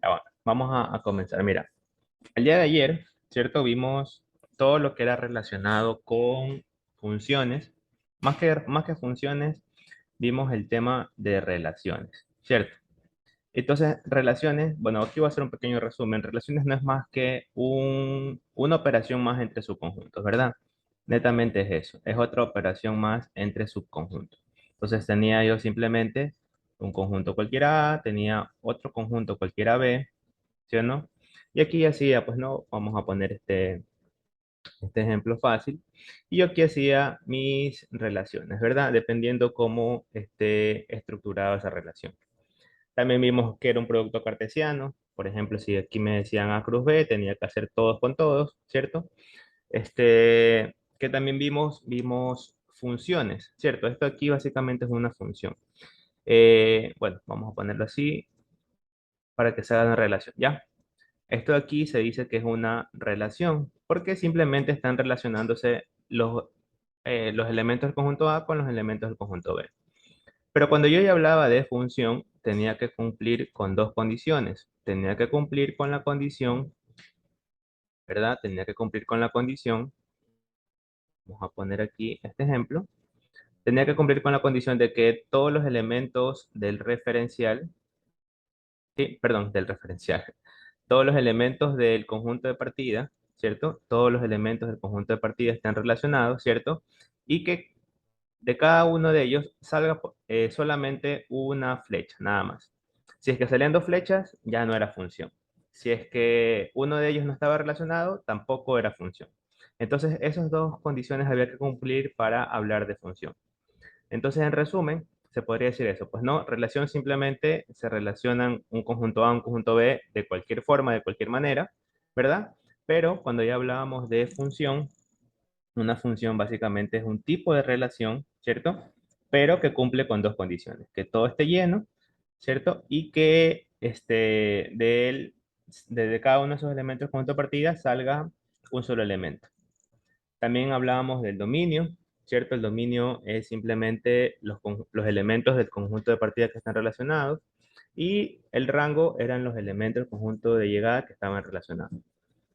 Ya va, vamos a comenzar. Mira, el día de ayer, ¿cierto? Vimos todo lo que era relacionado con funciones. Más que funciones, vimos el tema de relaciones, ¿cierto? Entonces, relaciones, bueno, aquí voy a hacer un pequeño resumen. Relaciones no es más que una operación más entre subconjuntos, ¿verdad? Netamente es eso, es otra operación más entre subconjuntos. Entonces tenía yo simplemente un conjunto cualquiera A, tenía otro conjunto cualquiera B, ¿sí o no? Y aquí hacía, pues no, vamos a poner este ejemplo fácil. Y yo aquí hacía mis relaciones, ¿verdad? Dependiendo cómo esté estructurada esa relación. También vimos que era un producto cartesiano. Por ejemplo, si aquí me decían A cruz B, tenía que hacer todos con todos, ¿cierto? Que también vimos funciones, ¿cierto? Esto aquí básicamente es una función. Bueno, vamos a ponerlo así para que se haga una relación, ¿ya? Esto de aquí se dice que es una relación, porque simplemente están relacionándose los elementos del conjunto A con los elementos del conjunto B. Pero cuando yo ya hablaba de función, tenía que cumplir con dos condiciones. Tenía que cumplir con la condición, ¿verdad? Tenía que cumplir con la condición, vamos a poner aquí este ejemplo. Tenía que cumplir con la condición de que todos los elementos del referencial, sí, perdón, del referencial, todos los elementos del conjunto de partida, ¿cierto? Todos los elementos del conjunto de partida están relacionados, ¿cierto? Y que de cada uno de ellos salga solamente una flecha, nada más. Si es que salían dos flechas, ya no era función. Si es que uno de ellos no estaba relacionado, tampoco era función. Entonces, esas dos condiciones había que cumplir para hablar de función. Entonces, en resumen, se podría decir eso. Pues no, relación simplemente se relacionan un conjunto A, un conjunto B de cualquier forma, de cualquier manera, ¿verdad? Pero cuando ya hablábamos de función, una función básicamente es un tipo de relación, ¿cierto? Pero que cumple con dos condiciones, que todo esté lleno, ¿cierto? Y que desde cada uno de esos elementos del conjunto de partida salga un solo elemento. También hablábamos del dominio, ¿cierto? El dominio es simplemente los elementos del conjunto de partida que están relacionados y el rango eran los elementos del conjunto de llegada que estaban relacionados.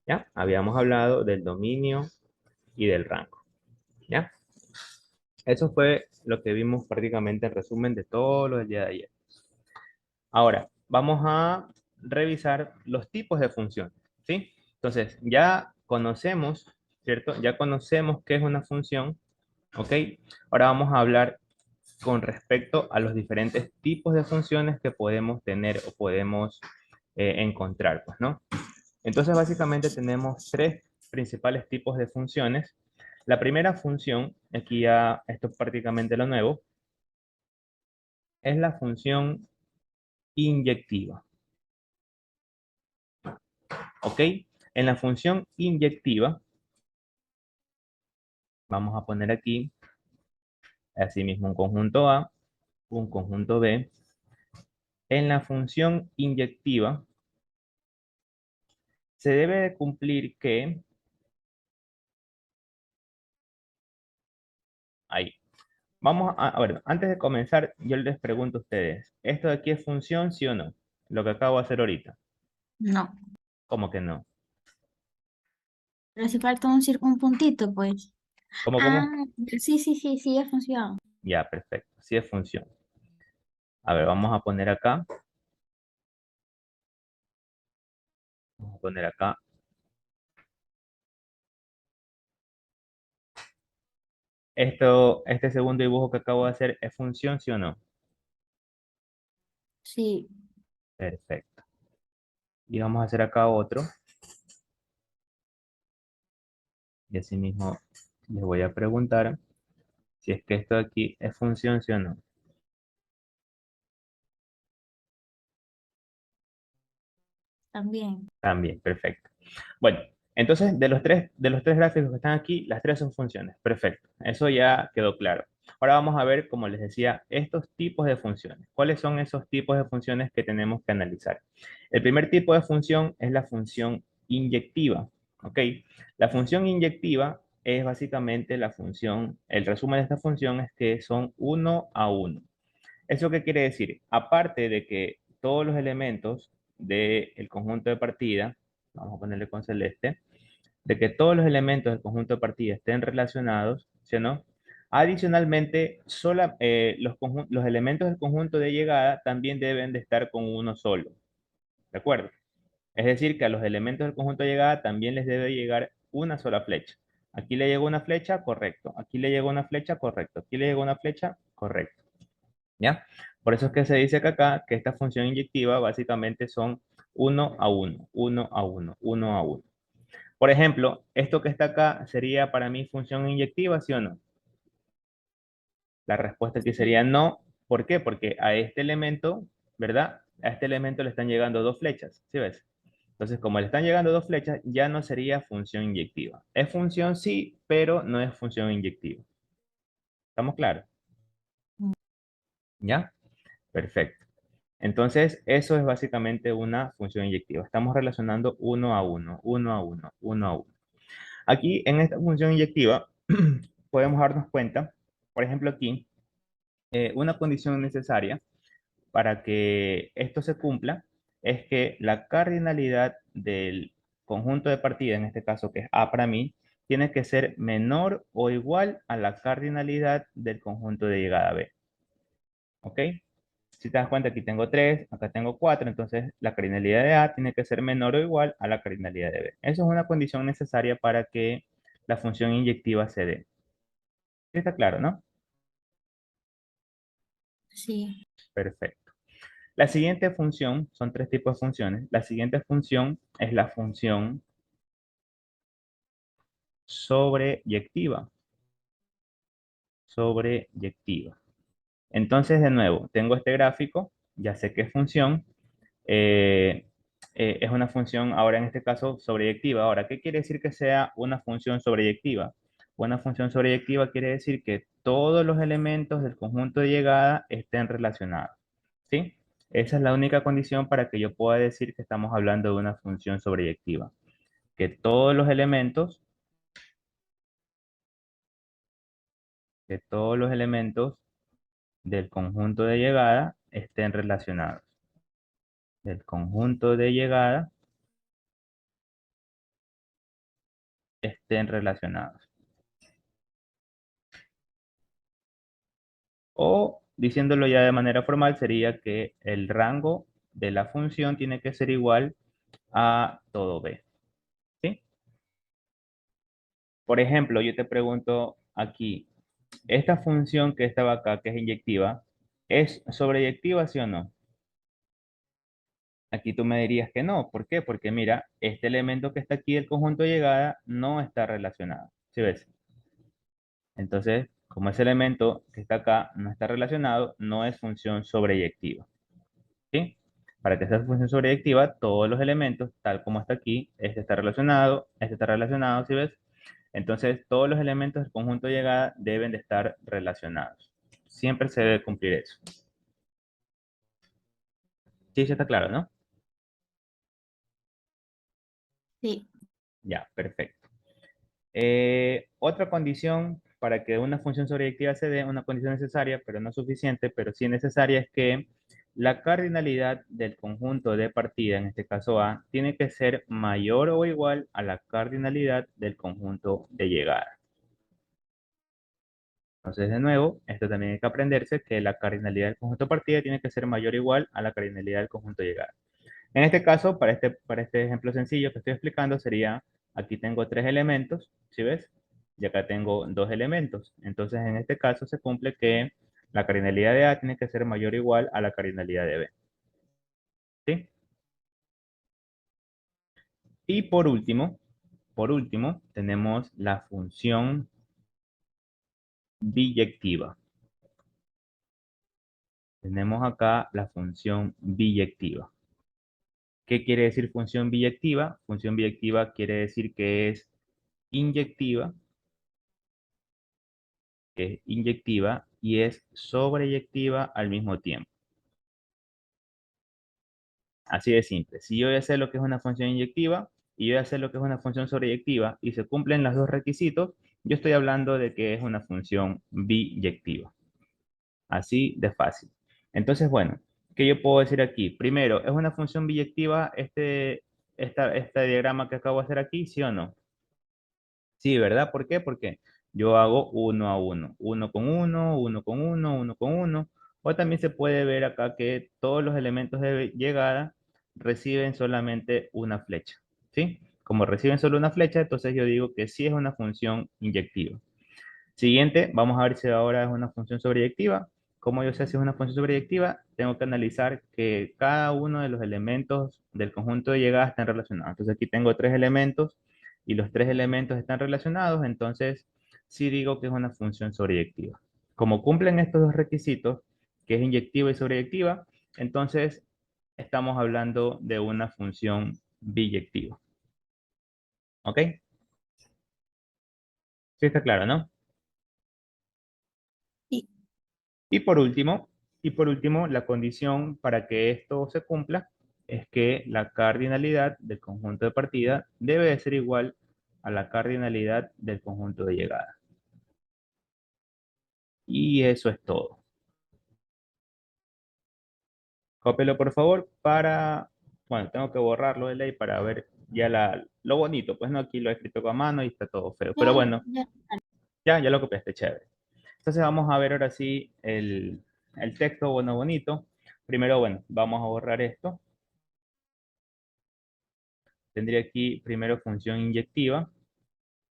¿Ya? Habíamos hablado del dominio y del rango. ¿Ya? Eso fue lo que vimos prácticamente en resumen de todo lo del día de ayer. Ahora, vamos a revisar los tipos de funciones, ¿sí? Entonces, ya conocemos, ¿cierto? Ya conocemos qué es una función, ¿ok? Ahora vamos a hablar con respecto a los diferentes tipos de funciones que podemos tener o podemos encontrar, pues, ¿no? Entonces, básicamente tenemos tres principales tipos de funciones. La primera función, aquí ya esto es prácticamente lo nuevo, es la función inyectiva. ¿Ok? En la función inyectiva, vamos a poner aquí, asimismo, un conjunto A, un conjunto B. En la función inyectiva, se debe de cumplir que, ahí, a ver, antes de comenzar, yo les pregunto a ustedes, ¿esto de aquí es función, sí o no? Lo que acabo de hacer ahorita. No, ¿Cómo que no? pero si falta un puntito, pues. ¿Cómo? Ah, sí, sí, sí, sí, ya funciona. Ya, perfecto, sí es función. A ver, vamos a poner acá. Este segundo dibujo que acabo de hacer es función, ¿sí o no? Sí, Perfecto. Y vamos a hacer acá otro. Y así mismo les voy a preguntar si es que esto de aquí es función, sí o no. también. También, perfecto. Bueno, entonces de los tres gráficos que están aquí, las tres son funciones. Perfecto. Eso ya quedó claro. Ahora vamos a ver, como les decía, estos tipos de funciones. ¿Cuáles son esos tipos de funciones que tenemos que analizar? El primer tipo de función es la función inyectiva. ¿Ok? La función inyectiva es básicamente la función, el resumen de esta función es que son uno a uno. ¿Eso qué quiere decir? Aparte de que todos los elementos del conjunto de partida, vamos a ponerle con celeste, de que todos los elementos del conjunto de partida estén relacionados, ¿sí o no? Adicionalmente, los elementos del conjunto de llegada también deben de estar con uno solo, ¿de acuerdo? Es decir, que a los elementos del conjunto de llegada también les debe llegar una sola flecha. Aquí le llegó una flecha, correcto. Aquí le llegó una flecha, correcto. Aquí le llegó una flecha, correcto. ¿Ya? Por eso es que se dice que acá que esta función inyectiva básicamente son uno a uno, uno a uno, uno a uno. Por ejemplo, esto que está acá sería para mí función inyectiva, ¿sí o no? La respuesta aquí Sí. sería no. ¿Por qué? Porque a este elemento, ¿verdad? A este elemento le están llegando dos flechas, ¿sí ves? Entonces, como le están llegando dos flechas, ya no sería función inyectiva. Es función sí, pero no es función inyectiva. ¿Estamos claros? ¿Ya? Perfecto. Entonces, eso es básicamente una función inyectiva. Estamos relacionando uno a uno, uno a uno, uno a uno. Aquí, en esta función inyectiva, podemos darnos cuenta, por ejemplo, aquí, una condición necesaria para que esto se cumpla es que la cardinalidad del conjunto de partida, en este caso que es A para mí, tiene que ser menor o igual a la cardinalidad del conjunto de llegada B. ¿Ok? Si te das cuenta, aquí tengo 3, acá tengo 4, entonces la cardinalidad de A tiene que ser menor o igual a la cardinalidad de B. Eso es una condición necesaria para que la función inyectiva se dé. ¿Sí? Está claro, ¿no? Sí. Perfecto. La siguiente función, son tres tipos de funciones. La siguiente función es la función sobreyectiva. Sobreyectiva. Entonces, de nuevo, tengo este gráfico, ya sé que es función. eh, es una función, ahora en este caso, sobreyectiva. Ahora, ¿qué quiere decir que sea una función sobreyectiva? Una función sobreyectiva quiere decir que todos los elementos del conjunto de llegada estén relacionados. ¿Sí? Esa es la única condición para que yo pueda decir que estamos hablando de una función sobreyectiva. Que todos los elementos, que todos los elementos del conjunto de llegada estén relacionados. Del conjunto de llegada estén relacionados. O diciéndolo ya de manera formal sería que el rango de la función tiene que ser igual a todo B. ¿Sí? Por ejemplo, yo te pregunto aquí, esta función que estaba acá, que es inyectiva, ¿es sobreyectiva, sí o no? Aquí tú me dirías que no. ¿Por qué? Porque mira, este elemento que está aquí del conjunto de llegada no está relacionado. ¿Sí ves? Entonces, como ese elemento que está acá no está relacionado, no es función sobreyectiva. ¿Sí? Para que sea función sobreyectiva, todos los elementos, tal como está aquí, este está relacionado, ¿sí ves? Entonces, todos los elementos del conjunto de llegada deben de estar relacionados. Siempre se debe cumplir eso. Sí, ya está claro, ¿no? Sí. Ya, perfecto. Otra condición para que una función sobreyectiva se dé, una condición necesaria, pero no suficiente, pero sí necesaria, es que la cardinalidad del conjunto de partida, en este caso A, tiene que ser mayor o igual a la cardinalidad del conjunto de llegada. Entonces, de nuevo, esto también hay que aprenderse que la cardinalidad del conjunto de partida tiene que ser mayor o igual a la cardinalidad del conjunto de llegada. En este caso, para este ejemplo sencillo que estoy explicando, sería, aquí tengo tres elementos, ¿sí ves? Y acá tengo dos elementos. Entonces, en este caso se cumple que la cardinalidad de A tiene que ser mayor o igual a la cardinalidad de B. ¿Sí? Y por último, tenemos la función biyectiva. Tenemos acá la función biyectiva. ¿Qué quiere decir función biyectiva? Función biyectiva quiere decir que es inyectiva y es sobreyectiva al mismo tiempo. Así de simple. Si yo ya sé lo que es una función inyectiva y yo ya sé lo que es una función sobreyectiva y se cumplen los dos requisitos, yo estoy hablando de que es una función biyectiva. Así de fácil. Entonces, bueno, ¿Qué yo puedo decir aquí? Primero, ¿es una función biyectiva este diagrama que acabo de hacer aquí? ¿Sí o no? Sí, ¿verdad? ¿Por qué? Porque yo hago uno a uno, uno con uno, uno con uno, uno con uno. O también se puede ver acá que todos los elementos de llegada reciben solamente una flecha, ¿sí? Como reciben solo una flecha, entonces yo digo que sí es una función inyectiva. Siguiente, vamos a ver si ahora es una función sobreyectiva. Como yo sé si es una función sobreyectiva, tengo que analizar que cada uno de los elementos del conjunto de llegada están relacionados. Entonces aquí tengo tres elementos y los tres elementos están relacionados, entonces sí digo que es una función sobreyectiva. Como cumplen estos dos requisitos, que es inyectiva y sobreyectiva, entonces estamos hablando de una función biyectiva. ¿Ok? Sí está claro, ¿no? Sí. Y por último, la condición para que esto se cumpla es que la cardinalidad del conjunto de partida debe de ser igual a la cardinalidad del conjunto de llegada. Y eso es todo. Cópielo por favor bueno, tengo que borrarlo de ley para ver ya lo bonito, pues no, aquí lo he escrito con mano y está todo feo. Pero Ya, bueno, ya. ya lo copiaste, chévere. Entonces vamos a ver ahora sí el texto bueno bonito. Primero, bueno, vamos a borrar esto. Tendría aquí primero función inyectiva,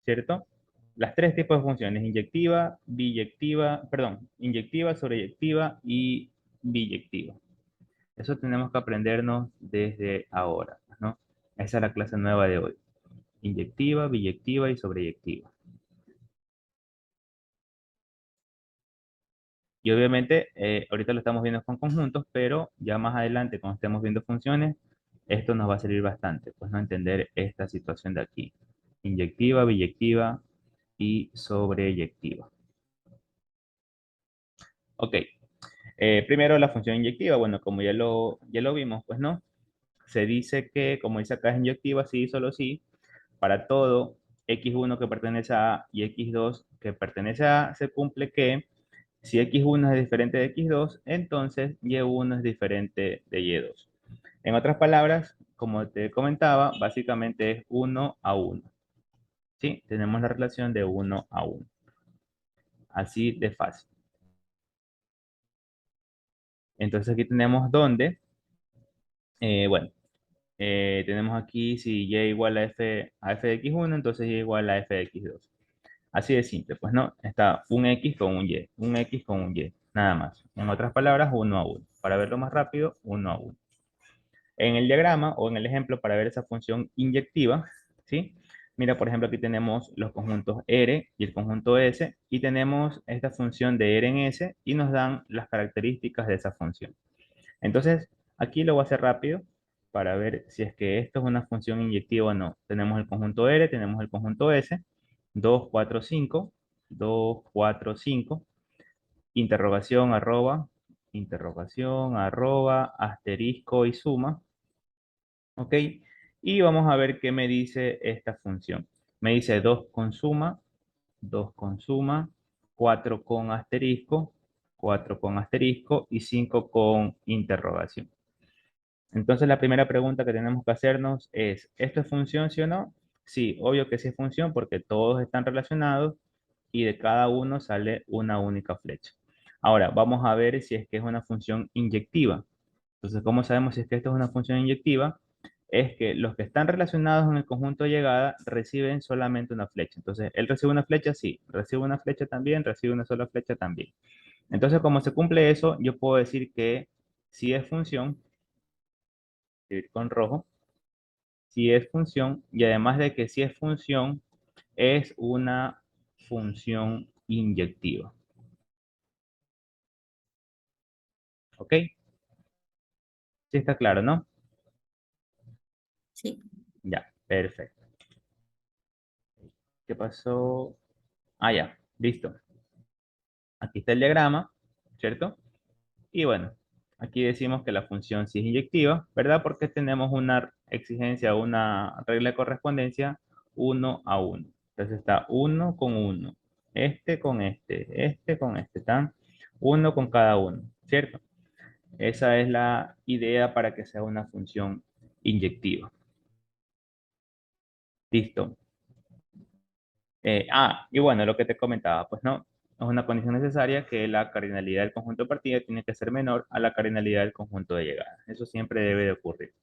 ¿cierto? Las tres tipos de funciones, inyectiva, biyectiva, perdón, inyectiva, sobreyectiva y biyectiva. Eso tenemos que aprendernos desde ahora, ¿no? Esa es la clase nueva de hoy. Inyectiva, biyectiva y sobreyectiva. Y obviamente, ahorita lo estamos viendo con conjuntos, pero ya más adelante, cuando estemos viendo funciones, esto nos va a servir bastante, pues no entender esta situación de aquí. Inyectiva, biyectiva y sobreyectiva. Ok, primero la función inyectiva, bueno, como ya lo vimos, pues no. Se dice que, como dice acá, es inyectiva, sí, solo sí, para todo x1 que pertenece a A y x2 que pertenece a A, se cumple que si x1 es diferente de x2, entonces y1 es diferente de y2. En otras palabras, como te comentaba, básicamente es 1 a 1. ¿Sí? Tenemos la relación de 1 a 1. Así de fácil. Entonces aquí tenemos donde, bueno, tenemos aquí si y igual a f de x1, entonces y igual a f de x2. Así de simple, pues no, está un x con un x con un y, nada más. En otras palabras, 1 a 1. Para verlo más rápido, 1 a 1. En el diagrama o en el ejemplo para ver esa función inyectiva, ¿sí? Mira, por ejemplo, aquí tenemos los conjuntos R y el conjunto S y tenemos esta función de R en S y nos dan las características de esa función. Entonces, aquí lo voy a hacer rápido para ver si es que esto es una función inyectiva o no. Tenemos el conjunto R, tenemos el conjunto S, 2, 4, 5, 2, 4, 5, interrogación, arroba, asterisco y suma, ¿ok? Y vamos a ver qué me dice esta función. Me dice 2 con suma, 2 con suma, 4 con asterisco, 4 con asterisco y 5 con interrogación. Entonces la primera pregunta que tenemos que hacernos es, ¿esto es función, sí o no? Sí, obvio que sí es función porque todos están relacionados y de cada uno sale una única flecha. Ahora, vamos a ver si es que es una función inyectiva. Entonces, ¿cómo sabemos si es que esto es una función inyectiva? Es que los que están relacionados en el conjunto de llegada reciben solamente una flecha. Entonces, él recibe una flecha, sí. Recibe una flecha también, recibe una sola flecha también. Entonces, como se cumple eso, yo puedo decir que si es función, escribir con rojo, si es función, y además de que si es función, es una función inyectiva. ¿Ok? Sí está claro, ¿no? Sí. Ya, perfecto. ¿Qué pasó? Ah, ya, listo. Aquí está el diagrama, ¿cierto? Y bueno, aquí decimos que la función sí es inyectiva, ¿verdad? Porque tenemos una exigencia, una regla de correspondencia 1 a 1. Entonces está uno con uno, este con este con este, están uno con cada uno, ¿cierto? Esa es la idea para que sea una función inyectiva. Listo. Y bueno, lo que te comentaba, pues no, es una condición necesaria que la cardinalidad del conjunto de partida tiene que ser menor a la cardinalidad del conjunto de llegada. Eso siempre debe de ocurrir.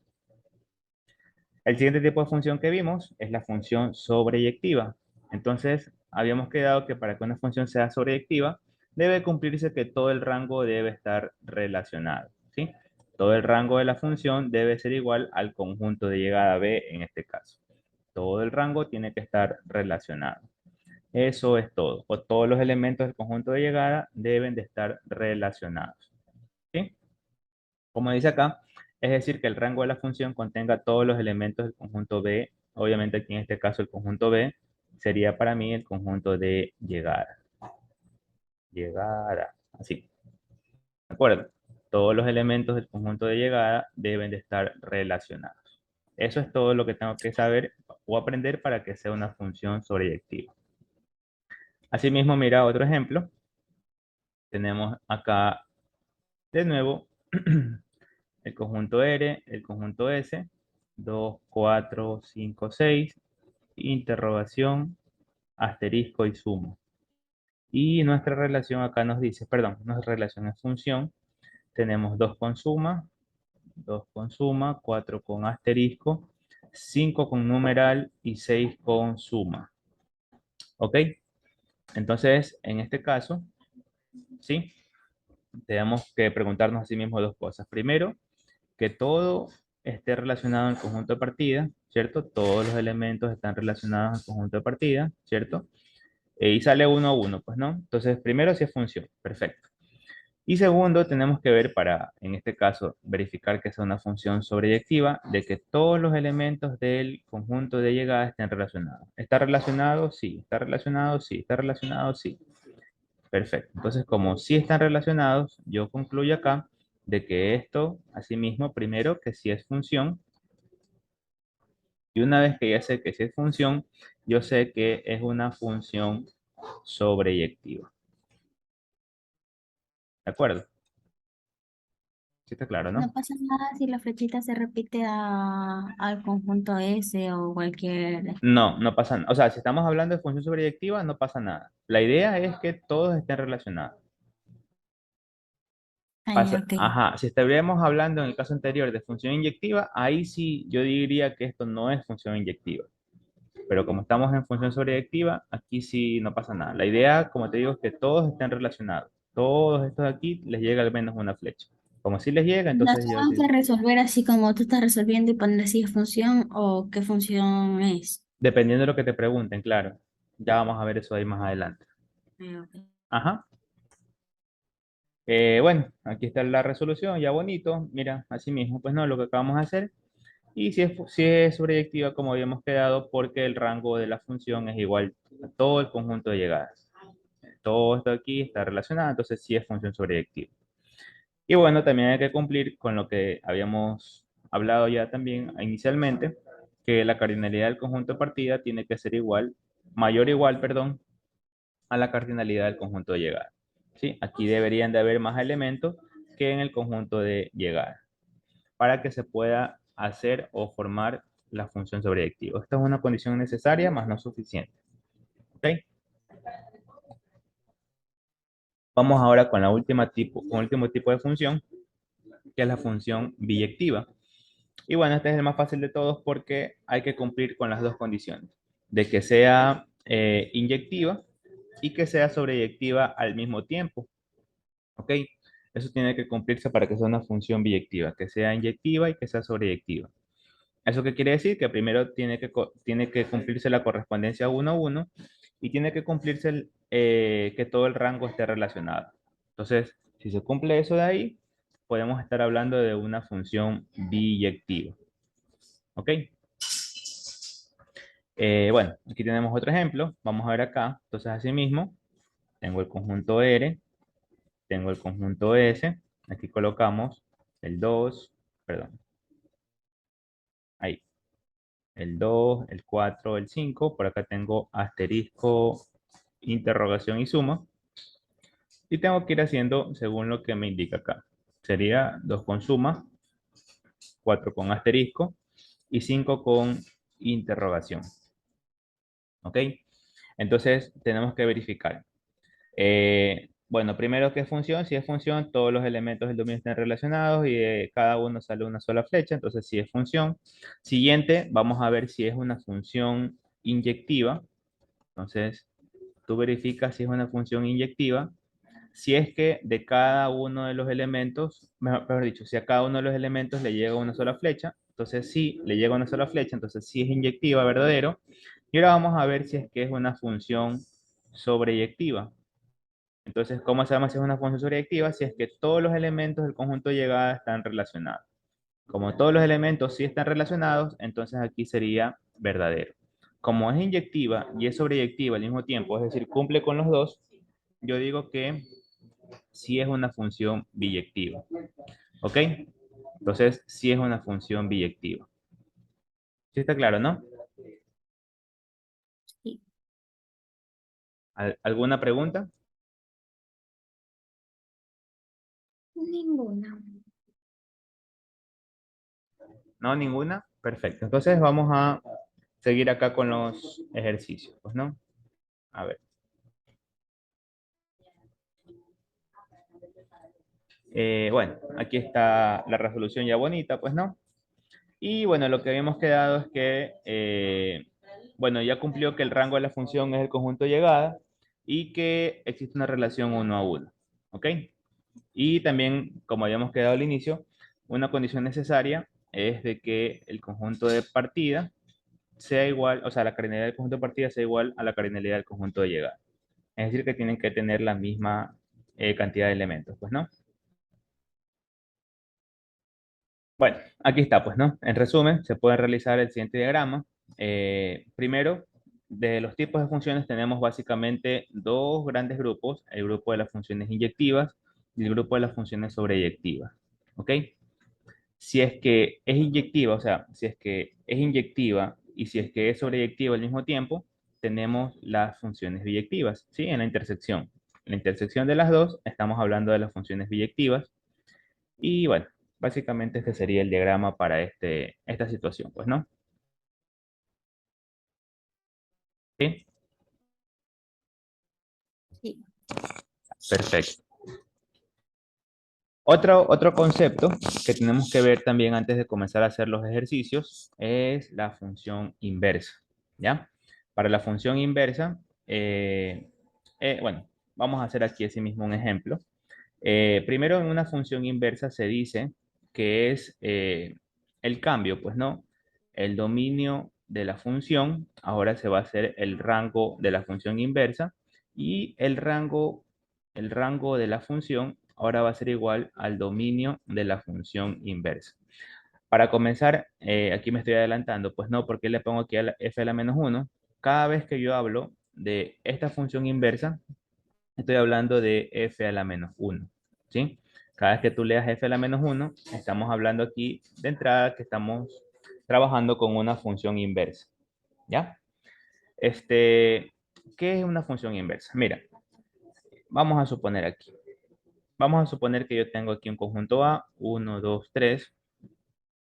El siguiente tipo de función que vimos es la función sobreyectiva. Entonces, habíamos quedado que para que una función sea sobreyectiva, debe cumplirse que todo el rango debe estar relacionado, ¿sí? Todo el rango de la función debe ser igual al conjunto de llegada B en este caso. Todo el rango tiene que estar relacionado. Eso es todo. O todos los elementos del conjunto de llegada deben de estar relacionados, ¿sí? Como dice acá, es decir, que el rango de la función contenga todos los elementos del conjunto B. Obviamente aquí en este caso el conjunto B sería para mí el conjunto de llegada. Llegada, así. ¿De acuerdo? Todos los elementos del conjunto de llegada deben de estar relacionados. Eso es todo lo que tengo que saber o aprender para que sea una función sobreyectiva. Asimismo, mira otro ejemplo. Tenemos acá de nuevo el conjunto R, el conjunto S, 2, 4, 5, 6, interrogación, asterisco y suma. Y nuestra relación acá nos dice, perdón, nuestra relación es función. Tenemos 2 con suma, 4 con asterisco, 5 con numeral y 6 con suma. ¿Ok? Entonces, en este caso, ¿sí? Tenemos que preguntarnos a sí mismos dos cosas. Primero, que todo esté relacionado al conjunto de partida, ¿cierto? Todos los elementos están relacionados al conjunto de partida, ¿cierto? Y sale uno a uno, pues no. Entonces, primero si es función, perfecto. Y segundo, tenemos que ver para, en este caso, verificar que sea una función sobreyectiva, de que todos los elementos del conjunto de llegada estén relacionados. ¿Está relacionado? Sí. ¿Está relacionado? Sí. ¿Está relacionado? Sí. Perfecto. Entonces, como sí están relacionados, yo concluyo acá de que esto, asimismo, primero que sí es función, y una vez que ya sé que sí es función, yo sé que es una función sobreyectiva. ¿De acuerdo? Sí está claro, No ¿no? pasa nada si la flechita se repite al conjunto S o cualquier... No, no pasa nada. O sea, si estamos hablando de función sobreyectiva, no pasa nada. La idea es que todos estén relacionados. Ah, ya, Pasa, ok. ajá, si estaríamos hablando en el caso anterior de función inyectiva, ahí sí yo diría que esto no es función inyectiva. Pero como estamos en función sobreyectiva, aquí sí no pasa nada. La idea, como te digo, es que todos estén relacionados. Todos estos de aquí les llega al menos una flecha. Como si les llega, No entonces yo tengo digo, que resolver así como tú estás resolviendo y poner si es función o qué función es. dependiendo de lo que te pregunten, claro. Ya vamos a ver eso ahí más adelante. Ok. Ajá. Bueno, aquí está la resolución, ya bonito. Mira, así mismo, pues no, lo que acabamos de hacer. Y si es sobreyectiva, como habíamos quedado, porque el rango de la función es igual a todo el conjunto de llegadas. Todo esto aquí está relacionado, entonces sí es función sobreyectiva. Y bueno, también hay que cumplir con lo que habíamos hablado ya también inicialmente, que la cardinalidad del conjunto de partida tiene que ser igual, mayor o igual, perdón, a la cardinalidad del conjunto de llegada. ¿Sí? Aquí deberían de haber más elementos que en el conjunto de llegada para que se pueda hacer o formar la función sobreyectiva. Esta es una condición necesaria, más no suficiente. ¿Ok? Vamos ahora con con el último tipo de función, que es la función biyectiva. Y bueno, este es el más fácil de todos porque hay que cumplir con las dos condiciones, de que sea inyectiva y que sea sobreyectiva al mismo tiempo. ¿Ok? Eso tiene que cumplirse para que sea una función biyectiva, que sea inyectiva y que sea sobreyectiva. ¿Eso qué quiere decir? Que primero tiene que cumplirse la correspondencia 1 a 1 y tiene que cumplirse que todo el rango esté relacionado. Entonces, si se cumple eso de ahí, podemos estar hablando de una función biyectiva. ¿Ok? Bueno, aquí tenemos otro ejemplo. Vamos a ver acá. Entonces, asimismo, tengo el conjunto R, tengo el conjunto S. Aquí colocamos el 2, perdón, ahí. El 2, el 4, el 5. Por acá tengo asterisco, interrogación y suma. Y tengo que ir haciendo según lo que me indica acá. Sería 2 con suma, 4 con asterisco y 5 con interrogación. ¿Ok? Entonces tenemos que verificar. Bueno, primero, ¿qué es función? Si es función, todos los elementos del dominio están relacionados y cada uno sale una sola flecha, entonces si es función. Siguiente, vamos a ver si es una función inyectiva. Entonces, tú verificas si es una función inyectiva. Si es que de cada uno de los elementos, mejor dicho, si a cada uno de los elementos le llega una sola flecha, entonces sí, le llega una sola flecha, entonces sí es inyectiva, verdadero. Y ahora vamos a ver si es que es una función sobreyectiva. Entonces, ¿cómo sabemos si es una función sobreyectiva? Si es que todos los elementos del conjunto de llegada están relacionados. Como todos los elementos sí están relacionados, entonces aquí sería verdadero. Como es inyectiva y es sobreyectiva al mismo tiempo, es decir, cumple con los dos, yo digo que sí es una función biyectiva. ¿Ok? Entonces, sí es una función biyectiva. ¿Sí está claro, no? Sí. ¿Alguna pregunta? Ninguna. ¿No? ¿Ninguna? Perfecto. Entonces vamos a seguir acá con los ejercicios, pues, ¿no? A ver. Bueno, aquí está la resolución ya bonita, pues, ¿no? Y bueno, lo que habíamos quedado es que, bueno, ya cumplió que el rango de la función es el conjunto de llegada y que existe una relación uno a uno. ¿Ok? Y también, como habíamos quedado al inicio, una condición necesaria es de que el conjunto de partida sea igual, o sea, la cardinalidad del conjunto de partida sea igual a la cardinalidad del conjunto de llegada. Es decir, que tienen que tener la misma cantidad de elementos, pues, ¿no? Bueno, aquí está, pues, ¿no? En resumen, se puede realizar el siguiente diagrama. Primero, de los tipos de funciones tenemos básicamente dos grandes grupos, el grupo de las funciones inyectivas y el grupo de las funciones sobreyectivas. ¿Ok? Si es que es inyectiva, o sea, si es que es inyectiva y si es que es sobreyectiva al mismo tiempo, tenemos las funciones biyectivas, ¿sí? En la intersección. En la intersección de las dos, estamos hablando de las funciones biyectivas. Y bueno, básicamente este sería el diagrama para esta situación, pues, ¿no? Sí, Sí. perfecto. Otro concepto que tenemos que ver también antes de comenzar a hacer los ejercicios es la función inversa, ¿ya? Para la función inversa, bueno, vamos a hacer aquí así mismo un ejemplo. Primero, en una función inversa se dice que es el cambio, pues no, el dominio de la función, ahora se va a hacer el rango de la función inversa y el rango de la función ahora va a ser igual al dominio de la función inversa. Para comenzar, aquí me estoy adelantando, pues no, porque le pongo aquí a la f a la menos uno. Cada vez que yo hablo de esta función inversa, estoy hablando de f a la menos uno, ¿sí? Cada vez que tú leas f a la menos uno, estamos hablando aquí de entrada que estamos trabajando con una función inversa, ¿ya? ¿Qué es una función inversa? Mira, vamos a suponer aquí. Vamos a suponer que yo tengo aquí un conjunto A, uno, 2, 3,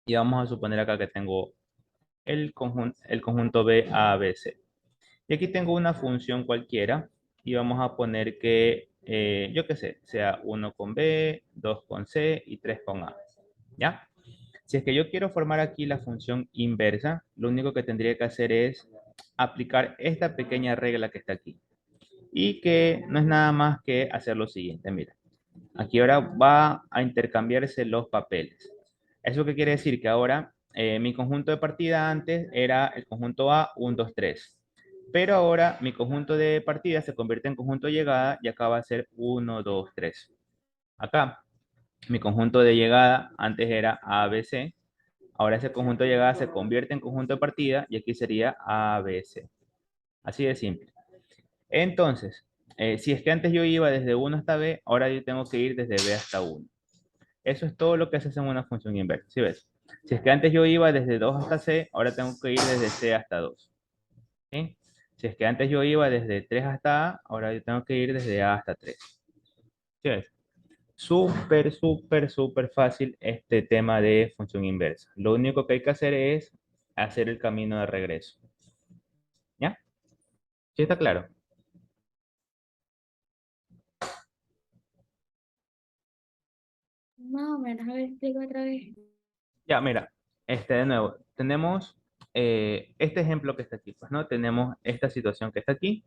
y vamos a suponer acá que tengo el conjunto B, A, B, C. Y aquí tengo una función cualquiera y vamos a poner que, yo qué sé, sea uno con B, 2 con C y 3 con A. ¿Ya? Si es que yo quiero formar aquí la función inversa, lo único que tendría que hacer es aplicar esta pequeña regla que está aquí. Y que no es nada más que hacer lo siguiente, mira. Aquí ahora va a intercambiarse los papeles. ¿Eso qué quiere decir? Que ahora mi conjunto de partida antes era el conjunto A, 1, 2, 3. Pero ahora mi conjunto de partida se convierte en conjunto de llegada y acá va a ser 1, 2, 3. Acá mi conjunto de llegada antes era ABC. Ahora ese conjunto de llegada se convierte en conjunto de partida y aquí sería ABC. Así de simple. Entonces, si es que antes yo iba desde 1 hasta B, ahora yo tengo que ir desde B hasta 1. Eso es todo lo que se hace en una función inversa. ¿Sí ves? Si es que antes yo iba desde 2 hasta C, ahora tengo que ir desde C hasta 2. ¿Sí? Si es que antes yo iba desde 3 hasta A, ahora yo tengo que ir desde A hasta 3. ¿Sí ves? Súper, súper, súper fácil este tema de función inversa. Lo único que hay que hacer es hacer el camino de regreso. ¿Ya? ¿Sí está claro? Más o menos, a ver, explico otra vez. Ya, mira, de nuevo, tenemos este ejemplo que está aquí, pues, ¿no? Tenemos esta situación que está aquí,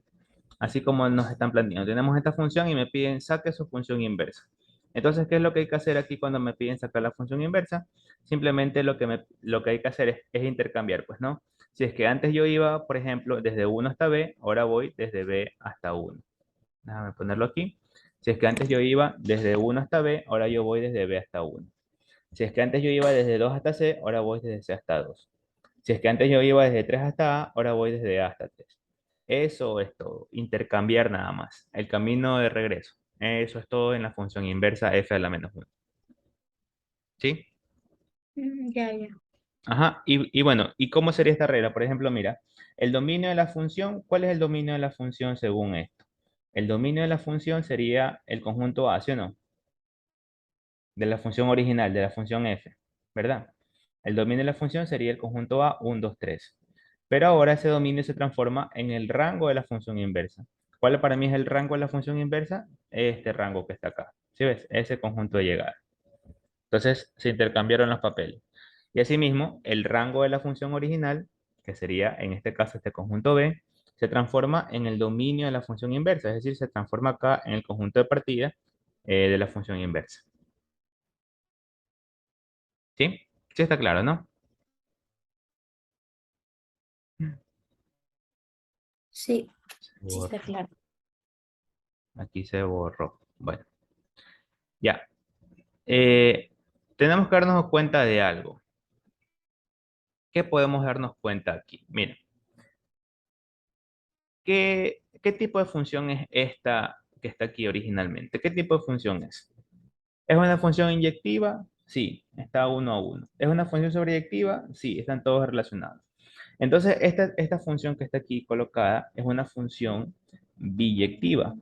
así como nos están planteando. Tenemos esta función y me piden saque su función inversa. Entonces, ¿qué es lo que hay que hacer aquí cuando me piden sacar la función inversa? Simplemente lo que hay que hacer es intercambiar, pues, ¿no? Si es que antes yo iba, por ejemplo, desde 1 hasta B, ahora voy desde B hasta 1. Déjame ponerlo aquí. Si es que antes yo iba desde 1 hasta B, ahora yo voy desde B hasta 1. Si es que antes yo iba desde 2 hasta C, ahora voy desde C hasta 2. Si es que antes yo iba desde 3 hasta A, ahora voy desde A hasta 3. Eso es todo. Intercambiar nada más. El camino de regreso. Eso es todo en la función inversa f a la menos 1. ¿Sí? Ya, ya. Ajá. Y bueno, ¿y cómo sería esta regla? Por ejemplo, mira, el dominio de la función, ¿cuál es el dominio de la función según esto? El dominio de la función sería el conjunto A, ¿sí o no? De la función original, de la función f, ¿verdad? El dominio de la función sería el conjunto A, 1, 2, 3. Pero ahora ese dominio se transforma en el rango de la función inversa. ¿Cuál para mí es el rango de la función inversa? Este rango que está acá. ¿Sí ves? Ese conjunto de llegada. Entonces se intercambiaron los papeles. Y asimismo, el rango de la función original, que sería en este caso este conjunto B, se transforma en el dominio de la función inversa. Es decir, se transforma acá en el conjunto de partida de la función inversa. ¿Sí? Sí está claro, ¿no? Sí, Se sí está borró. claro. Aquí se borró. Bueno, ya. Eh, tenemos que darnos cuenta de algo. ¿Qué podemos darnos cuenta aquí? Mira, ¿qué tipo de función es esta que está aquí originalmente? ¿Qué tipo de función es? ¿Es una función inyectiva? Sí, está uno a uno. ¿Es una función sobreyectiva? Sí, están todos relacionados. Entonces, esta función que está aquí colocada es una función biyectiva.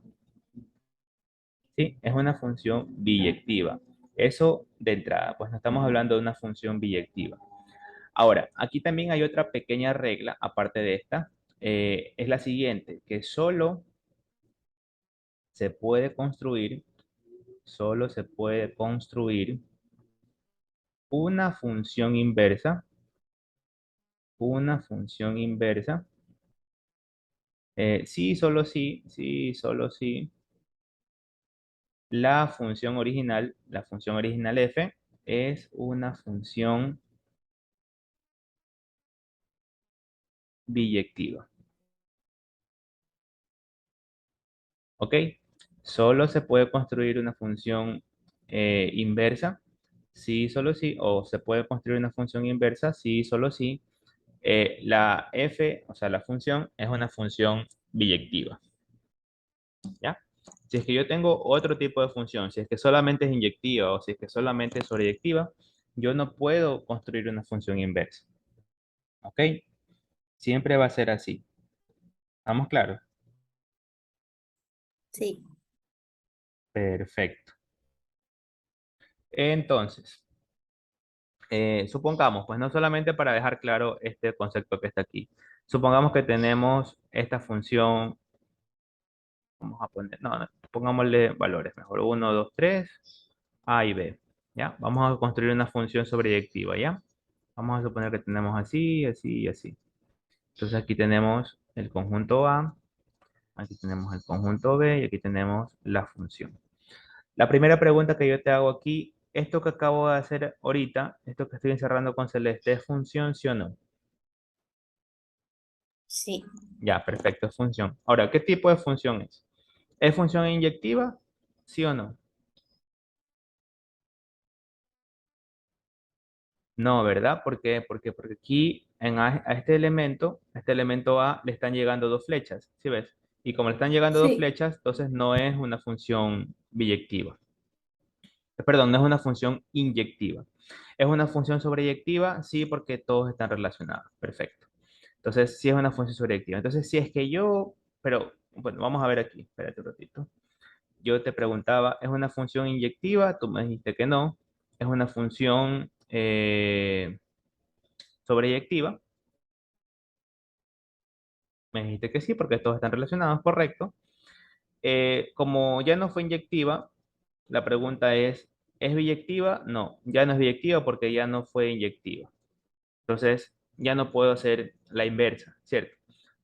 ¿Sí? Es una función biyectiva. Eso de entrada, pues no estamos hablando de una función biyectiva. Ahora, aquí también hay otra pequeña regla, aparte de esta, es la siguiente, que se puede construir, solo se puede construir una función inversa, una función inversa, sí, solo sí, la función original f, es una función biyectiva. ¿Ok? Solo se puede construir una función inversa, sí, solo sí, o se puede construir una función inversa, sí, solo sí. La f, o sea, la función, es una función biyectiva, ¿ya? Si es que yo tengo otro tipo de función, si es que solamente es inyectiva o si es que solamente es sobreyectiva, yo no puedo construir una función inversa, ¿ok? Siempre va a ser así. ¿Estamos claros? Sí, Perfecto. Entonces, supongamos, pues no solamente para dejar claro este concepto que está aquí, supongamos que tenemos esta función, vamos a poner, no, pongámosle valores mejor, uno 2 3 A y B, ¿ya? Vamos a construir una función sobreyectiva, ¿ya? Vamos a suponer que tenemos así, así y así. Entonces aquí tenemos el conjunto A, aquí tenemos el conjunto B y aquí tenemos la función. La primera pregunta que yo te hago aquí, esto que acabo de hacer ahorita, esto que estoy encerrando con Celeste, ¿es función, sí o no? sí. Ya, perfecto, es función. Ahora, ¿qué tipo de función es? ¿Es función inyectiva? ¿Sí o no? No, ¿verdad? ¿Por qué? Porque aquí a este elemento A, le están llegando dos flechas, ¿sí ves? Y como le están llegando dos Sí. flechas, entonces no es una función biyectiva. Perdón, no es una función inyectiva. ¿Es una función sobreyectiva? Sí, porque todos están relacionados. Perfecto. Entonces, sí es una función sobreyectiva. Entonces, si es que yo, pero bueno, vamos a ver aquí, espérate un ratito. yo te preguntaba, ¿es una función inyectiva? Tú me dijiste que no. ¿Es una función sobreyectiva? Me dijiste que sí, porque todos están relacionados, correcto. Como ya no fue inyectiva, la pregunta ¿es biyectiva? No, ya no es biyectiva porque ya no fue inyectiva. Entonces, ya no puedo hacer la inversa, ¿cierto?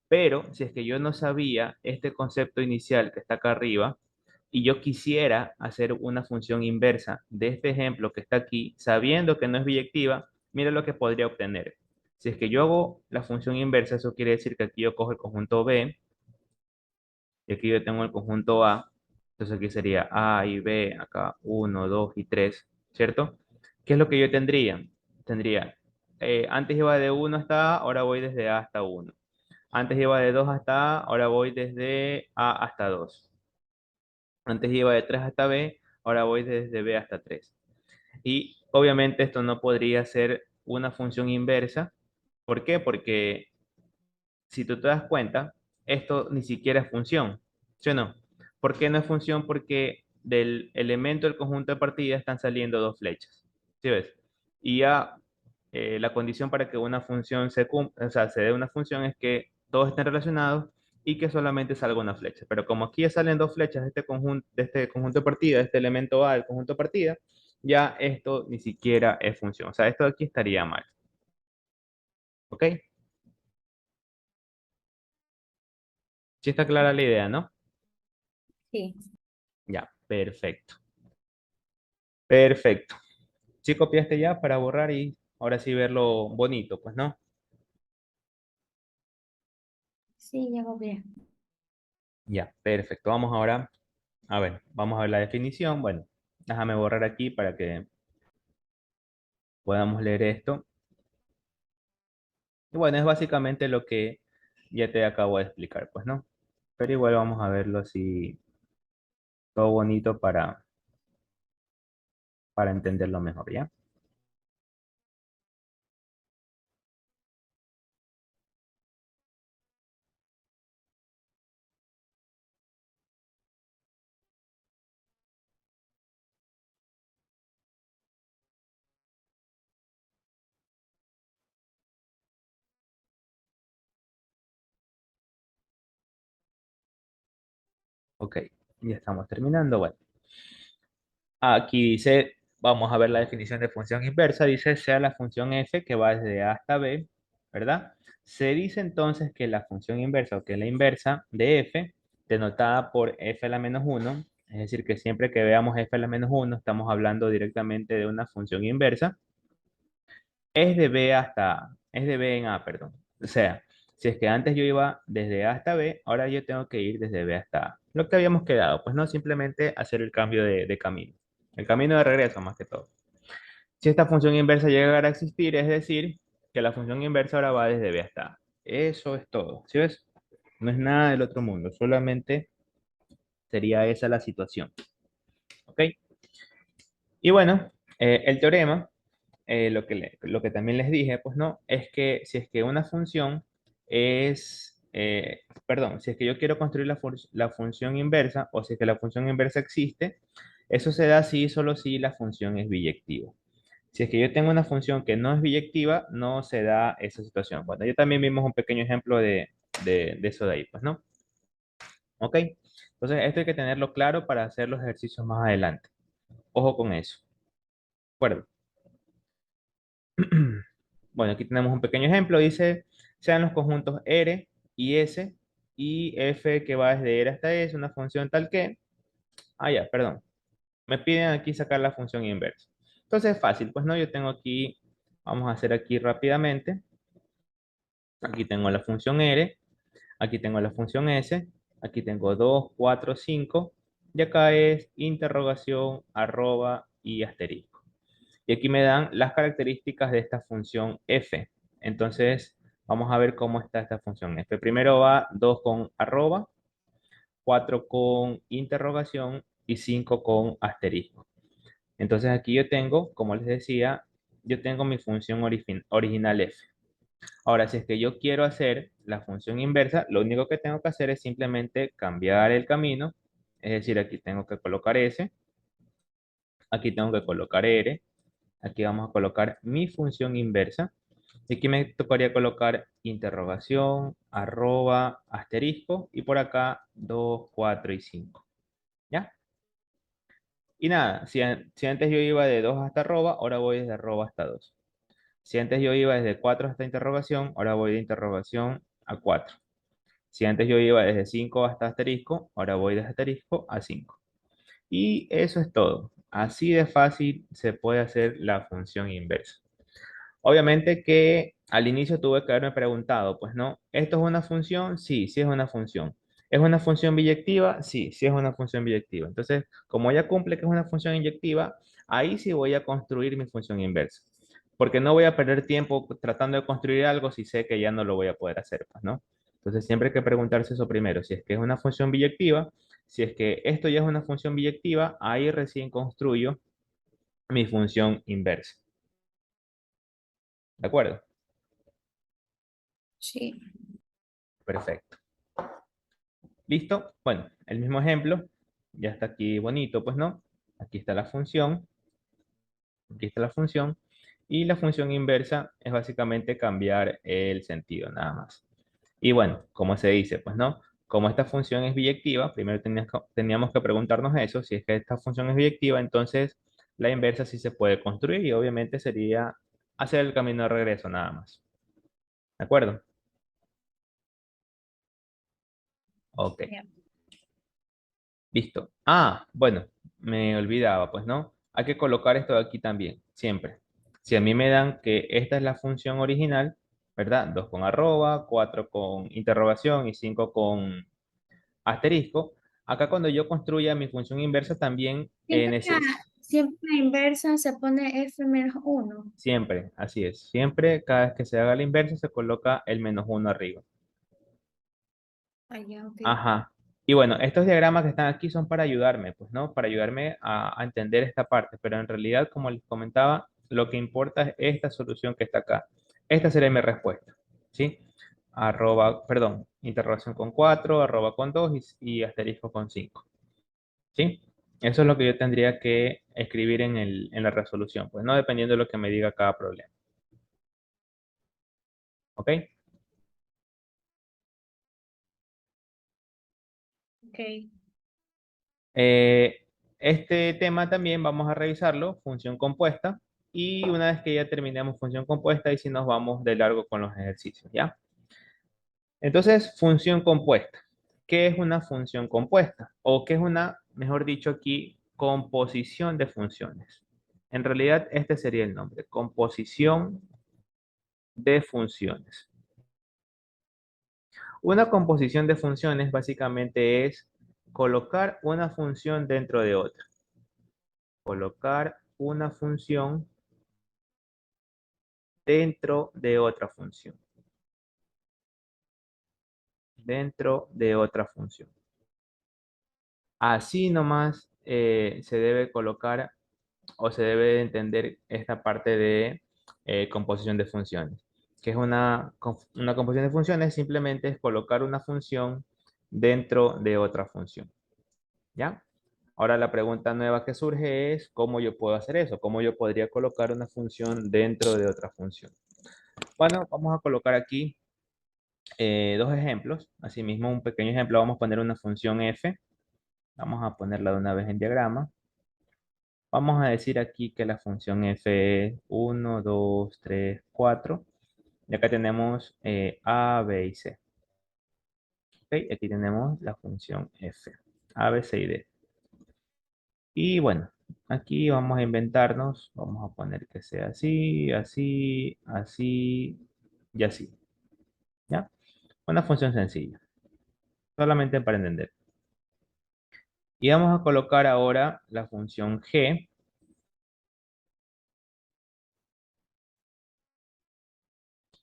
Pero si es que yo no sabía este concepto inicial que está acá arriba y yo quisiera hacer una función inversa de este ejemplo que está aquí, sabiendo que no es biyectiva, mira lo que podría obtener. Si es que yo hago la función inversa, eso quiere decir que aquí yo cojo el conjunto B y aquí yo tengo el conjunto A. Entonces aquí sería A y B, acá uno, 2 y 3, ¿cierto? ¿Qué es lo que yo tendría? Tendría, antes iba de uno hasta A, ahora voy desde A hasta uno. Antes iba de 2 hasta A, ahora voy desde A hasta 2. Antes iba de 3 hasta B, ahora voy desde B hasta 3. Y obviamente esto no podría ser una función inversa. ¿Por qué? Porque si tú te das cuenta, esto ni siquiera es función, ¿sí o no? ¿Por qué no es función? Porque del elemento del conjunto de partida están saliendo dos flechas, ¿sí ves? Y ya la condición para que una función o sea, se dé una función es que todos estén relacionados y que solamente salga una flecha. Pero como aquí ya salen dos flechas de este conjunto de partida, de este elemento A del conjunto de partida, ya esto ni siquiera es función. O sea, esto de aquí estaría mal. ¿Ok? Sí está clara la idea, ¿no? Sí, Ya, perfecto. Perfecto. Sí copiaste ya para borrar y ahora sí verlo bonito, pues no. sí, ya copié. Ya, perfecto. Vamos ahora a ver, vamos a ver la definición. Bueno, déjame borrar aquí para que podamos leer esto. Y bueno, es básicamente lo que ya te acabo de explicar, pues no. Pero igual vamos a verlo así, todo bonito para entenderlo mejor, ¿ya? Ok, ya estamos terminando. Bueno, aquí dice, vamos a ver la definición de función inversa. Dice, sea la función f que va desde A hasta B, ¿verdad? Se dice entonces que la función inversa o que la inversa de f, denotada por f a la menos uno, es decir, que siempre que veamos f a la menos uno, estamos hablando directamente de una función inversa, es de B hasta A, es de B en A, perdón. O sea, si es que antes yo iba desde A hasta B, ahora yo tengo que ir desde B hasta A. Lo que habíamos quedado, pues no simplemente hacer el cambio de camino. El camino de regreso más que todo. Si esta función inversa llega a existir, es decir, que la función inversa ahora va desde B hasta A. Eso es todo. ¿Sí ves? No es nada del otro mundo, solamente sería esa la situación. ¿Ok? Y bueno, el teorema lo que también les dije, pues no, es que si es que una función perdón, si es que yo quiero construir la función inversa o si es que la función inversa existe, eso se da si y solo si la función es biyectiva. Si es que yo tengo una función que no es biyectiva, no se da esa situación. Bueno, yo también vimos un pequeño ejemplo de eso de ahí, pues no. ¿Ok? Entonces, esto hay que tenerlo claro para hacer los ejercicios más adelante. Ojo con eso. ¿De acuerdo? Bueno, aquí tenemos un pequeño ejemplo. Dice, sean los conjuntos R y S y F que va desde R hasta S, una función tal que... Ah, ya, perdón. Me piden aquí sacar la función inversa. Entonces es fácil. Pues no, yo tengo aquí, vamos a hacer aquí rápidamente. Aquí tengo la función R, aquí tengo la función S, aquí tengo 2, 4, 5. Y acá es interrogación, arroba y asterisco. Y aquí me dan las características de esta función f. Entonces, vamos a ver cómo está esta función f. Primero va 2 con arroba, 4 con interrogación y 5 con asterisco. Entonces, aquí yo tengo, como les decía, yo tengo mi función original f. Ahora, si es que yo quiero hacer la función inversa, lo único que tengo que hacer es simplemente cambiar el camino Es decir, aquí tengo que colocar S, aquí tengo que colocar R, aquí vamos a colocar mi función inversa. Y aquí me tocaría colocar interrogación, arroba, asterisco y por acá 2, 4 y 5. ¿Ya? Y nada, si antes yo iba de 2 hasta arroba, ahora voy desde arroba hasta 2. Si antes yo iba desde 4 hasta interrogación, ahora voy de interrogación a 4. Si antes yo iba desde 5 hasta asterisco, ahora voy de asterisco a 5. Y eso es todo. Así de fácil se puede hacer la función inversa. Obviamente que al inicio tuve que haberme preguntado, pues no, ¿esto es una función? Sí, sí es una función. ¿Es una función biyectiva? Sí, sí es una función biyectiva. Entonces, como ya cumple que es una función inyectiva, ahí sí voy a construir mi función inversa. Porque no voy a perder tiempo tratando de construir algo si sé que ya no lo voy a poder hacer, pues, ¿no? Entonces, siempre hay que preguntarse eso primero, si es que es una función biyectiva, si es que esto ya es una función biyectiva, ahí recién construyo mi función inversa. ¿De acuerdo? Sí. Perfecto. ¿Listo? Bueno, el mismo ejemplo, ya está aquí bonito, pues no. Aquí está la función, aquí está la función, y la función inversa es básicamente cambiar el sentido, nada más. Y bueno, ¿cómo se dice? Pues no, como esta función es biyectiva, primero teníamos que preguntarnos eso, si es que esta función es biyectiva, entonces la inversa sí se puede construir y obviamente sería hacer el camino de regreso, nada más. ¿De acuerdo? Ok. Ya. Listo. Ah, bueno, me olvidaba, pues no. Hay que colocar esto de aquí también, siempre. Si a mí me dan que esta es la función original, ¿verdad? 2 con arroba, 4 con interrogación y 5 con asterisco. Acá cuando yo construya mi función inversa también Siempre siempre la inversa se pone F-1. siempre, así es. Siempre, cada vez que se haga la inversa, se coloca el -1 arriba. Ah, ya, ok. Ajá. Y bueno, estos diagramas que están aquí son para ayudarme, pues, ¿no? Para ayudarme a entender esta parte, pero en realidad, como les comentaba, lo que importa es esta solución que está acá. Esta sería mi respuesta, ¿sí? Arroba, perdón, interrogación con 4, arroba con 2 y asterisco con 5, ¿sí? Eso es lo que yo tendría que escribir en la resolución, pues, ¿no? Dependiendo de lo que me diga cada problema, ¿ok? Ok. Este tema también vamos a revisarlo, función compuesta, y una vez que ya terminemos función compuesta, y si nos vamos de largo con los ejercicios, ¿ya? Entonces, función compuesta. ¿Qué es una función compuesta? O qué es una, mejor dicho aquí, composición de funciones. En realidad, este sería el nombre, composición de funciones. Una composición de funciones básicamente es colocar una función dentro de otra. Colocar una función dentro de otra función. Dentro de otra función. Así nomás se debe colocar o se debe de entender esta parte de composición de funciones. Que es una composición de funciones simplemente es colocar una función dentro de otra función. ¿Ya? Ahora la pregunta nueva que surge es cómo yo puedo hacer eso, cómo yo podría colocar una función dentro de otra función. Bueno, vamos a colocar aquí dos ejemplos. Asimismo, un pequeño ejemplo, vamos a poner una función f. Vamos a ponerla de una vez en diagrama. Vamos a decir aquí que la función f es 1, 2, 3, 4. Y acá tenemos a, b y c. ¿Ok? Aquí tenemos la función f. A, b, c y d. Y bueno, aquí vamos a inventarnos. Vamos a poner que sea así, así, así y así. ¿Ya? Una función sencilla. Solamente para entender. Y vamos a colocar ahora la función g,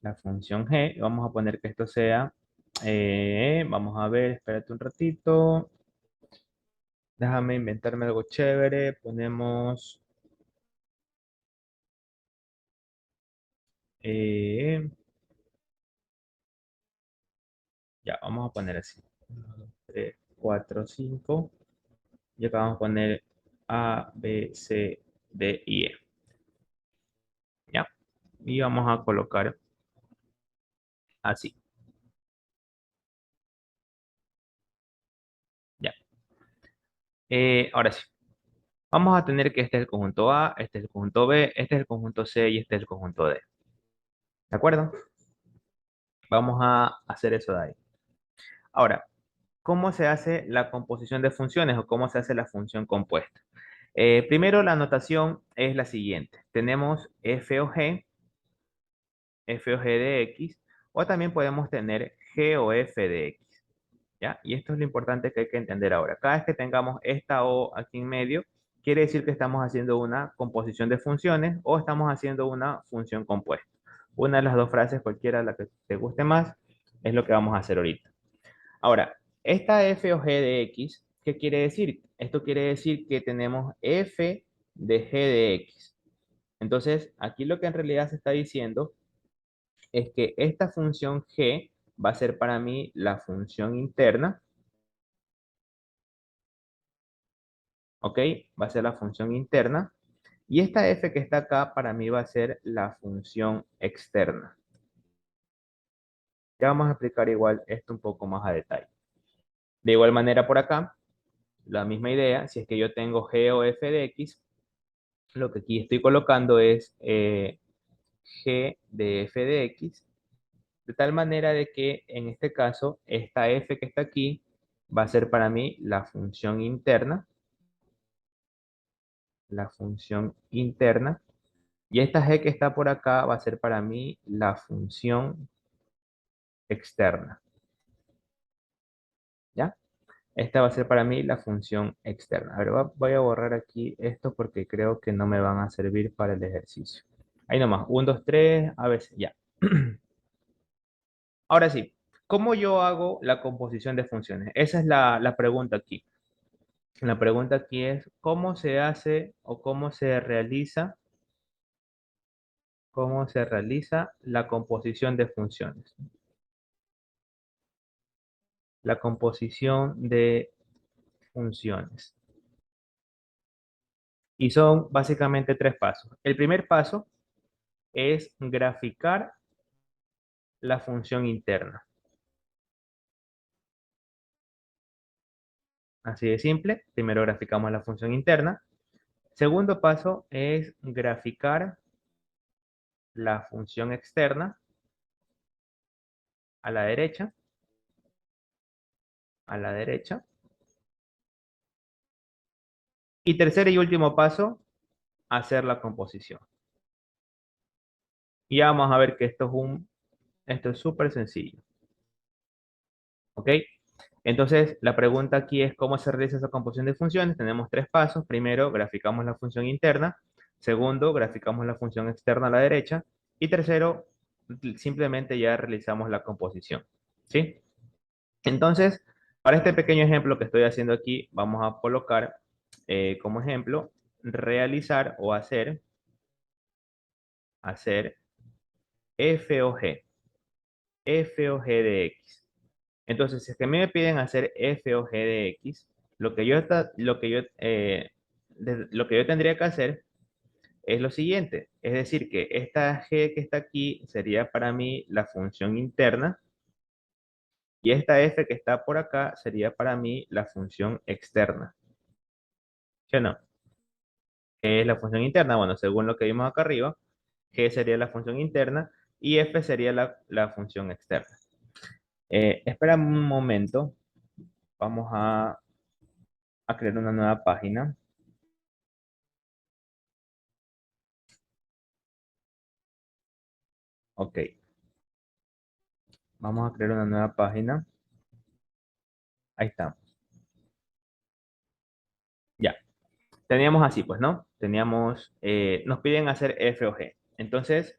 la función g, y vamos a poner que esto sea, vamos a ver, espérate un ratito, déjame inventarme algo chévere, ponemos, eh, ya, vamos a poner así, 1, 2, 3, 4, 5, Y acá vamos a poner A, B, C, D y E. ¿Ya? Y vamos a colocar así. ¿Ya? Ahora sí. Vamos a tener que este es el conjunto A, este es el conjunto B, este es el conjunto C y este es el conjunto D. ¿De acuerdo? Vamos a hacer eso de ahí. Ahora, ¿cómo se hace la composición de funciones o cómo se hace la función compuesta? Primero, la notación es la siguiente. Tenemos f o g de x, o también podemos tener g o f de x. ¿Ya? Y esto es lo importante que hay que entender ahora. Cada vez que tengamos esta o aquí en medio, quiere decir que estamos haciendo una composición de funciones o estamos haciendo una función compuesta. Una de las dos frases, cualquiera la que te guste más, es lo que vamos a hacer ahorita. Ahora, esta f o g de x, ¿qué quiere decir? Esto quiere decir que tenemos f de g de x. Entonces, aquí lo que en realidad se está diciendo es que esta función g va a ser para mí la función interna, ¿ok? Va a ser la función interna. Y esta f que está acá para mí va a ser la función externa. Ya vamos a explicar igual esto un poco más a detalle. De igual manera por acá, la misma idea, si es que yo tengo g o f de x, lo que aquí estoy colocando es g de f de x, de tal manera de que en este caso, esta f que está aquí va a ser para mí la función interna, y esta g que está por acá va a ser para mí la función externa, ¿ya? Esta va a ser para mí la función externa. A ver, voy a borrar aquí esto porque creo que no me van a servir para el ejercicio. Ahí nomás, 1, 2, 3, a veces, ya. Ahora sí, ¿cómo yo hago la composición de funciones? Esa es la pregunta aquí. La pregunta aquí es, ¿cómo se hace o cómo se realiza la composición de funciones? La composición de funciones. Y son básicamente tres pasos. El primer paso es graficar la función interna. Así de simple. Primero graficamos la función interna. Segundo paso es graficar la función externa a la derecha, a la derecha. Y tercer y último paso, hacer la composición. Y ya vamos a ver que esto es súper sencillo. ¿Ok? Entonces, la pregunta aquí es cómo se realiza esa composición de funciones. Tenemos tres pasos. Primero, graficamos la función interna. Segundo, graficamos la función externa a la derecha. Y tercero, simplemente ya realizamos la composición. ¿Sí? Entonces, para este pequeño ejemplo que estoy haciendo aquí, vamos a colocar como ejemplo realizar o hacer f o g, f o g de x. Entonces, si es que a mí me piden hacer f o g de x, lo que yo tendría que hacer es lo siguiente. Es decir, que esta g que está aquí sería para mí la función interna y esta f que está por acá sería para mí la función externa. ¿Sí o no? ¿Qué es la función interna? Bueno, según lo que vimos acá arriba, g sería la función interna y f sería la función externa. Espera un momento. Vamos a crear una nueva página. Ok, vamos a crear una nueva página. Ahí está. Ya. Teníamos así, pues, ¿no? Nos piden hacer F o G. Entonces,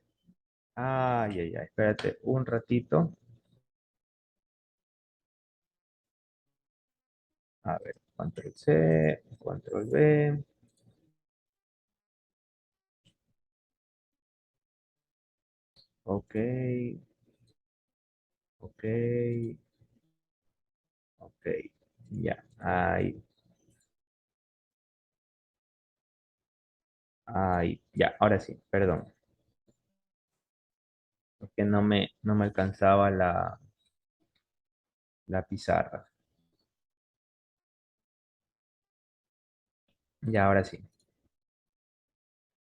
ay, ay, ay, espérate un ratito. A ver, control C, control V. Ok, ok, ok. Ya, ahí. Ahí, ya, ahora sí, perdón. Es que no me alcanzaba la pizarra. Ya, ahora sí.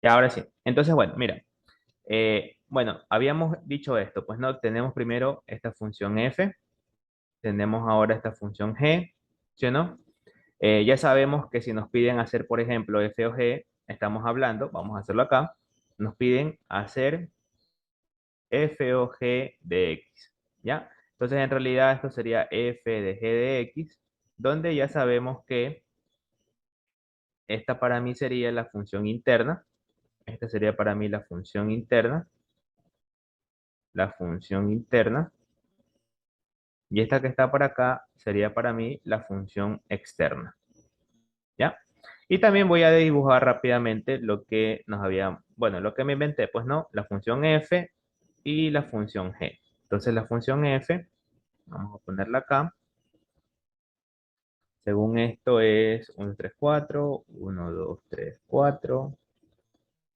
Ya, ahora sí. Entonces, bueno, mira. Bueno, habíamos dicho esto, pues no, tenemos primero esta función f, tenemos ahora esta función g, ¿sí o no? Ya sabemos que si nos piden hacer, por ejemplo, f o g, estamos hablando, vamos a hacerlo acá, nos piden hacer f o g de x, ¿ya? Entonces, en realidad, esto sería f de g de x, donde ya sabemos que esta para mí sería la función interna, esta sería para mí la función interna, y esta que está por acá sería para mí la función externa, ¿ya? Y también voy a dibujar rápidamente lo que nos había, bueno, lo que me inventé, pues no, la función f y la función g. Entonces la función f, vamos a ponerla acá. Según esto es 1, 3, 4, 1, 2, 3, 4.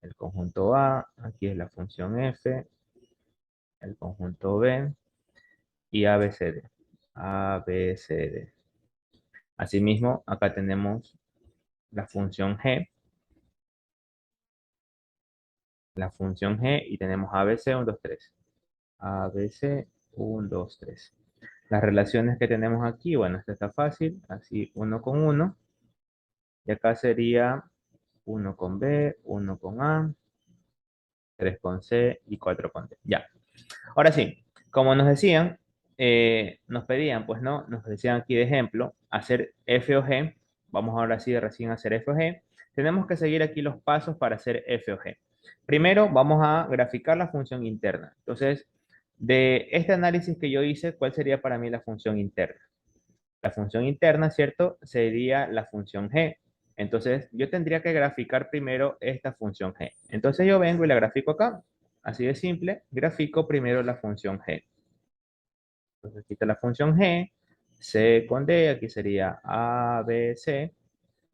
El conjunto A, aquí es la función f, el conjunto B y A, B, C, D. A, B, C, D. Asimismo, acá tenemos la función g, y tenemos ABC 1, 2, 3. ABC 1, 2, 3. Las relaciones que tenemos aquí, bueno, esta está fácil, así uno con uno. Y acá sería uno con B, uno con A, 3 con C y 4 con D. Ya. Ahora sí, como nos decían, nos pedían, pues no, nos decían aquí de ejemplo, hacer F o G. Vamos ahora sí de recién a hacer F o G. Tenemos que seguir aquí los pasos para hacer F o G. Primero vamos a graficar la función interna. Entonces, de este análisis que yo hice, ¿cuál sería para mí la función interna? La función interna, ¿cierto? Sería la función g. Entonces, yo tendría que graficar primero esta función g. Entonces, yo vengo y la grafico acá. Así de simple, grafico primero la función g. Entonces, aquí está la función g, c con d, aquí sería a, b, c,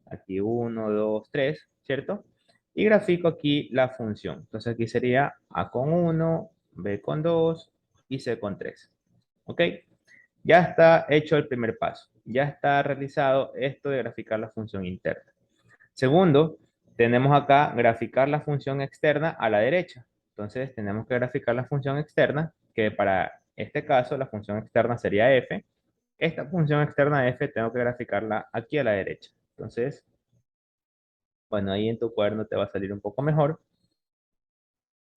aquí 1, 2, 3, ¿cierto? Y grafico aquí la función. Entonces, aquí sería a con 1, b con 2 y c con 3. ¿Ok? Ya está hecho el primer paso. Ya está realizado esto de graficar la función interna. Segundo, tenemos acá graficar la función externa a la derecha. Entonces tenemos que graficar la función externa, que para este caso la función externa sería f. Esta función externa f tengo que graficarla aquí a la derecha. Entonces, bueno, ahí en tu cuaderno te va a salir un poco mejor.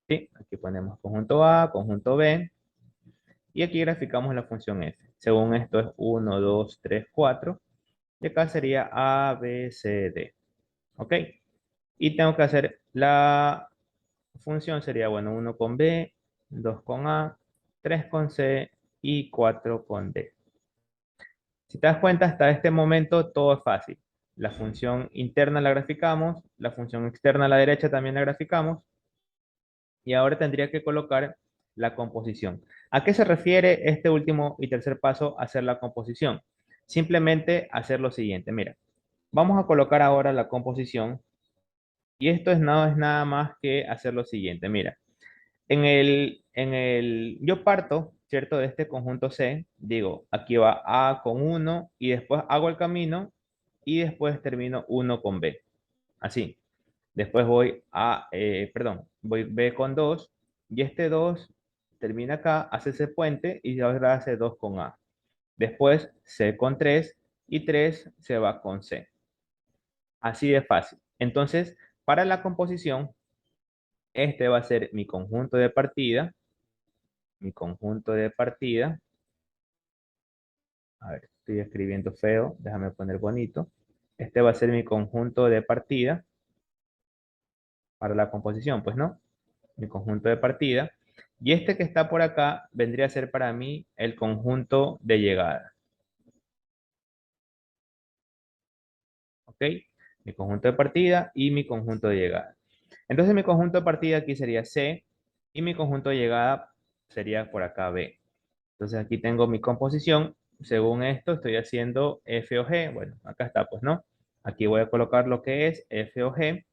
¿Sí? Aquí ponemos conjunto A, conjunto B. Y aquí graficamos la función f. Según esto es 1, 2, 3, 4. Y acá sería A, B, C, D. ¿Ok? Y tengo que hacer la función, sería, bueno, 1 con B, 2 con A, 3 con C y 4 con D. Si te das cuenta, hasta este momento todo es fácil. La función interna la graficamos, la función externa a la derecha también la graficamos, y ahora tendría que colocar la composición. ¿A qué se refiere este último y tercer paso, hacer la composición? Simplemente hacer lo siguiente, mira, vamos a colocar ahora la composición y esto no es nada más que hacer lo siguiente. Mira, yo parto, ¿cierto? De este conjunto C, digo, aquí va A con 1 y después hago el camino y después termino 1 con B. Así. Después voy B con 2 y este 2 termina acá, hace ese puente y ahora hace 2 con A. Después C con 3 y 3 se va con C. Así de fácil. Entonces, para la composición, este va a ser mi conjunto de partida. Mi conjunto de partida. A ver, estoy escribiendo feo. Déjame poner bonito. Este va a ser mi conjunto de partida para la composición, pues no. Mi conjunto de partida. Y este que está por acá vendría a ser para mí el conjunto de llegada. ¿Ok? Mi conjunto de partida y mi conjunto de llegada. Entonces mi conjunto de partida aquí sería C y mi conjunto de llegada sería por acá B. Entonces aquí tengo mi composición. Según esto estoy haciendo F o G. Bueno, acá está, pues no. Aquí voy a colocar lo que es F o G.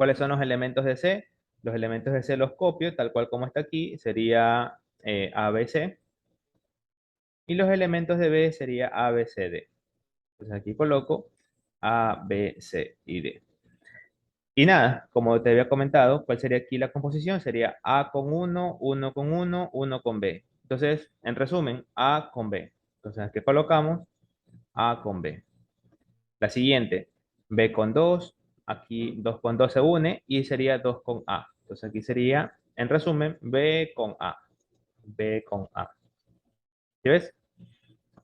¿Cuáles son los elementos de C? Los elementos de C los copio, tal cual como está aquí, sería A, B, C. Y los elementos de B sería A, B, C, D. Entonces aquí coloco A, B, C y D. Y nada, como te había comentado, ¿cuál sería aquí la composición? Sería A con uno con uno con B. Entonces, en resumen, A con B. Entonces aquí colocamos A con B. La siguiente, B con 2, aquí 2 con 2 se une y sería 2 con A. Entonces aquí sería, en resumen, B con A. B con A. ¿Sí ves?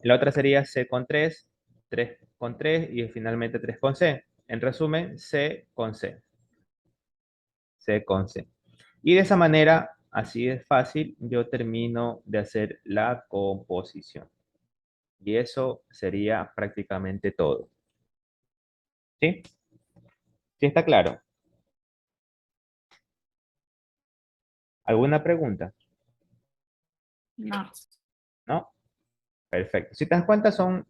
La otra sería C con 3, 3 con 3 y finalmente 3 con C. En resumen, C con C. C con C. Y de esa manera, así es fácil, yo termino de hacer la composición. Y eso sería prácticamente todo. ¿Sí? ¿Sí está claro? ¿Alguna pregunta? No. ¿No? Perfecto. Si te das cuenta, son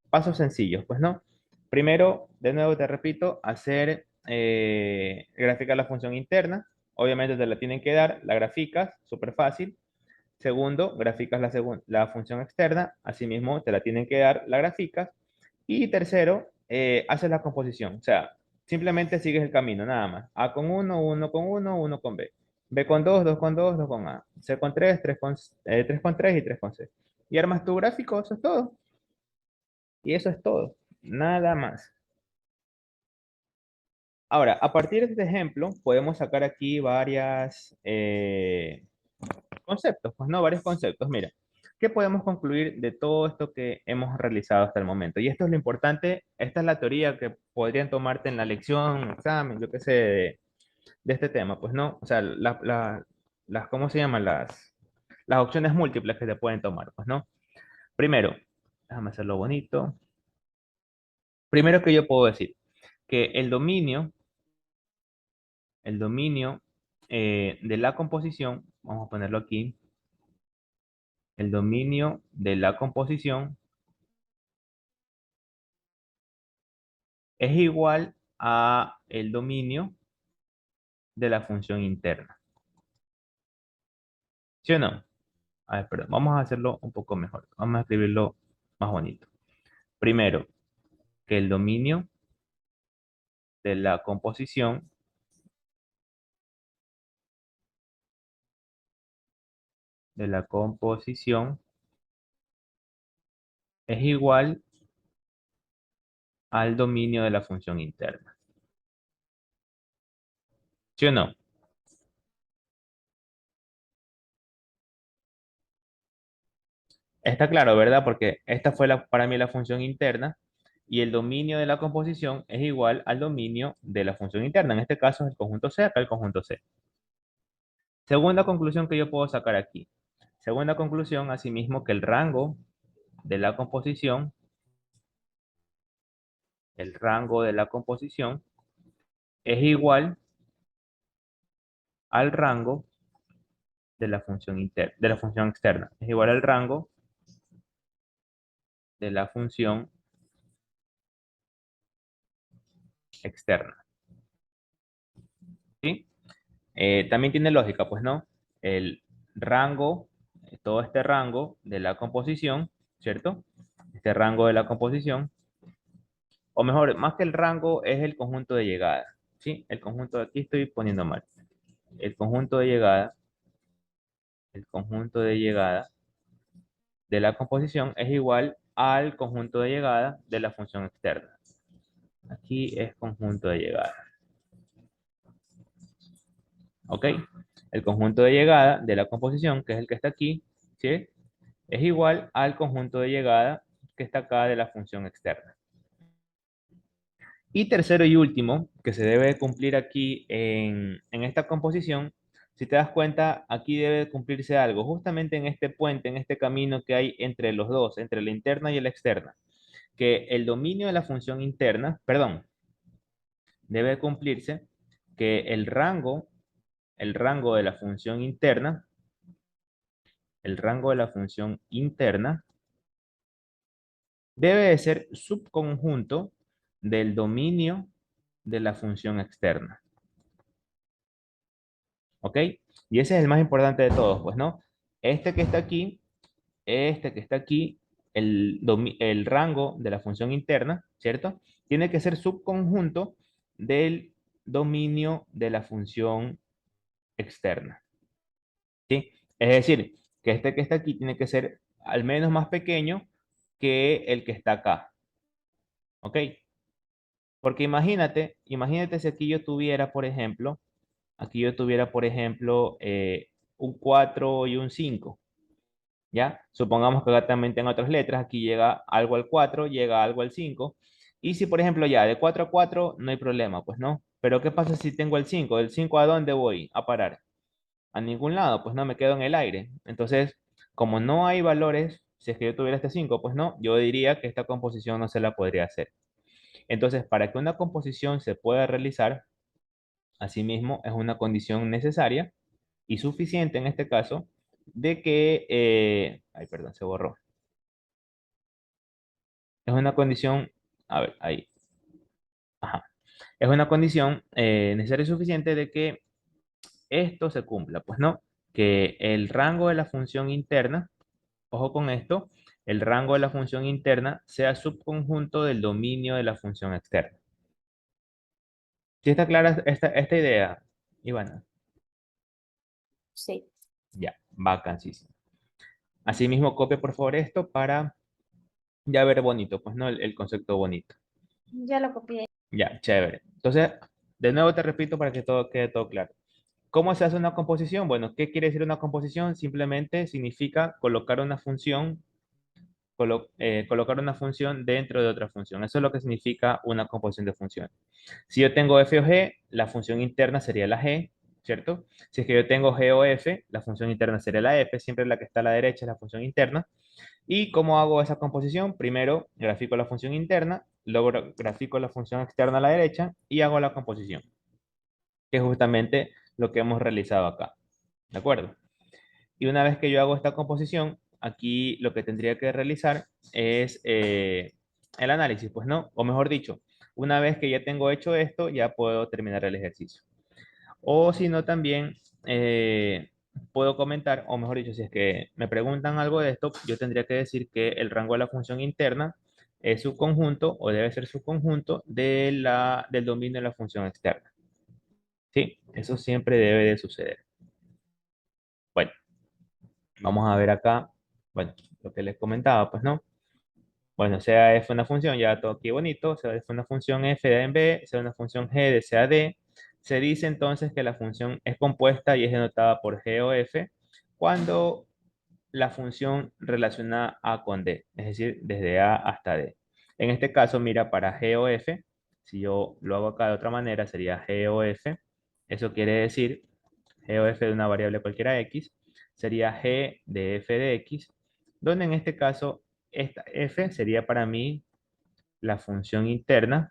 pasos sencillos, pues no. Primero, de nuevo te repito, hacer graficar la función interna. Obviamente te la tienen que dar, la graficas, súper fácil. Segundo, graficas la función externa, asimismo te la tienen que dar, la graficas. Y tercero, haces la composición. O sea, simplemente sigues el camino, nada más. A con uno con uno con B. B con 2 2 con 2 2 con A. C con 3 3 con 3 y 3 con C. Y armas tu gráfico, eso es todo. Y eso es todo. Nada más. Ahora, a partir de este ejemplo, podemos sacar aquí varias conceptos, pues no, varios conceptos. Mira, ¿qué podemos concluir de todo esto que hemos realizado hasta el momento? Y esto es lo importante, esta es la teoría que podrían tomarte en la lección, examen, yo qué sé, de este tema, pues no, o sea, las, ¿cómo se llaman? Las opciones múltiples que se pueden tomar, pues no. Primero, déjame hacerlo bonito. Primero que yo puedo decir que el dominio de la composición, vamos a ponerlo aquí, el dominio de la composición es igual a el dominio de la función interna. ¿Sí o no? A ver, perdón, vamos a hacerlo un poco mejor. Vamos a escribirlo más bonito. Primero, que el dominio de la composición es igual al dominio de la función interna. ¿Sí o no? Está claro, ¿verdad? Porque esta fue para mí la función interna y el dominio de la composición es igual al dominio de la función interna. En este caso es el conjunto C, acá el conjunto C. Segunda conclusión que yo puedo sacar aquí. Segunda conclusión, asimismo, que el rango de la composición es igual al rango de la función de la función externa. Es igual al rango de la función externa. ¿Sí? También tiene lógica, pues no. El rango, todo este rango de la composición, ¿cierto? Este rango de la composición, o mejor, más que el rango, es el conjunto de llegada. ¿Sí? El conjunto, aquí estoy poniendo mal. El conjunto de llegada, el conjunto de llegada de la composición es igual al conjunto de llegada de la función externa. Aquí es conjunto de llegada. ¿Ok? El conjunto de llegada de la composición, que es el que está aquí, ¿sí? Es igual al conjunto de llegada que está acá de la función externa. Y tercero y último, que se debe cumplir aquí en esta composición, si te das cuenta, aquí debe cumplirse algo, justamente en este puente, en este camino que hay entre los dos, entre la interna y la externa, que el dominio de la función interna, perdón, debe cumplirse que el rango de la función interna, el rango de la función interna debe de ser subconjunto del dominio de la función externa. ¿Ok? Y ese es el más importante de todos, pues, ¿no? Este que está aquí, este que está aquí, el rango de la función interna, ¿cierto? Tiene que ser subconjunto del dominio de la función externa, ¿sí? Es decir, que este que está aquí tiene que ser al menos más pequeño que el que está acá, ¿ok? Porque imagínate si aquí yo tuviera, por ejemplo, un 4 y un 5. ¿Ya? Supongamos que acá también tengo otras letras, aquí llega algo al 4, llega algo al 5. Y si, por ejemplo, ya de 4 a 4 no hay problema, pues no. Pero ¿qué pasa si tengo el 5? ¿Del 5 a dónde voy a parar? A ningún lado, pues no, me quedo en el aire. Entonces, como no hay valores, si es que yo tuviera este 5, pues no, yo diría que esta composición no se la podría hacer. Entonces, para que una composición se pueda realizar, asimismo, es una condición necesaria y suficiente en este caso de que, ay, perdón, se borró. Es una condición, a ver, ahí, ajá. Es una condición necesaria y suficiente de que esto se cumpla, pues no, que el rango de la función interna, ojo con esto, el rango de la función interna sea subconjunto del dominio de la función externa. ¿Sí está clara esta idea, Ivana? Sí, Ya, vacancísimo. Asimismo, copia por favor esto para ya ver bonito, pues no, el concepto bonito. ya lo copié. Ya, chévere. Entonces, de nuevo te repito para que todo quede todo claro. ¿Cómo se hace una composición? Bueno, ¿qué quiere decir una composición? Simplemente significa colocar una función dentro de otra función. Eso es lo que significa una composición de funciones. Si yo tengo f o g, la función interna sería la g, ¿cierto? Si es que yo tengo g o f, la función interna sería la f, siempre la que está a la derecha es la función interna. ¿Y cómo hago esa composición? Primero grafico la función interna, luego grafico la función externa a la derecha y hago la composición, que es justamente lo que hemos realizado acá. ¿De acuerdo? Y una vez que yo hago esta composición, aquí lo que tendría que realizar es el análisis, pues no, o mejor dicho, una vez que ya tengo hecho esto, ya puedo terminar el ejercicio. O si no, también puedo comentar, o mejor dicho, si es que me preguntan algo de esto, yo tendría que decir que el rango de la función interna es su conjunto, o debe ser su conjunto, del dominio de la función externa. Sí, eso siempre debe de suceder. Bueno, vamos a ver acá, bueno, lo que les comentaba, pues no. Bueno, sea f una función, ya todo aquí bonito, sea f una función f de a en b, sea una función g de c a d. Se dice entonces que la función es compuesta y es denotada por g o f cuando la función relaciona a con d, es decir, desde a hasta d. En este caso, mira, para g o f, si yo lo hago acá de otra manera, sería g o f. Eso quiere decir g o f de una variable cualquiera x, sería g de f de x, donde en este caso esta f sería para mí la función interna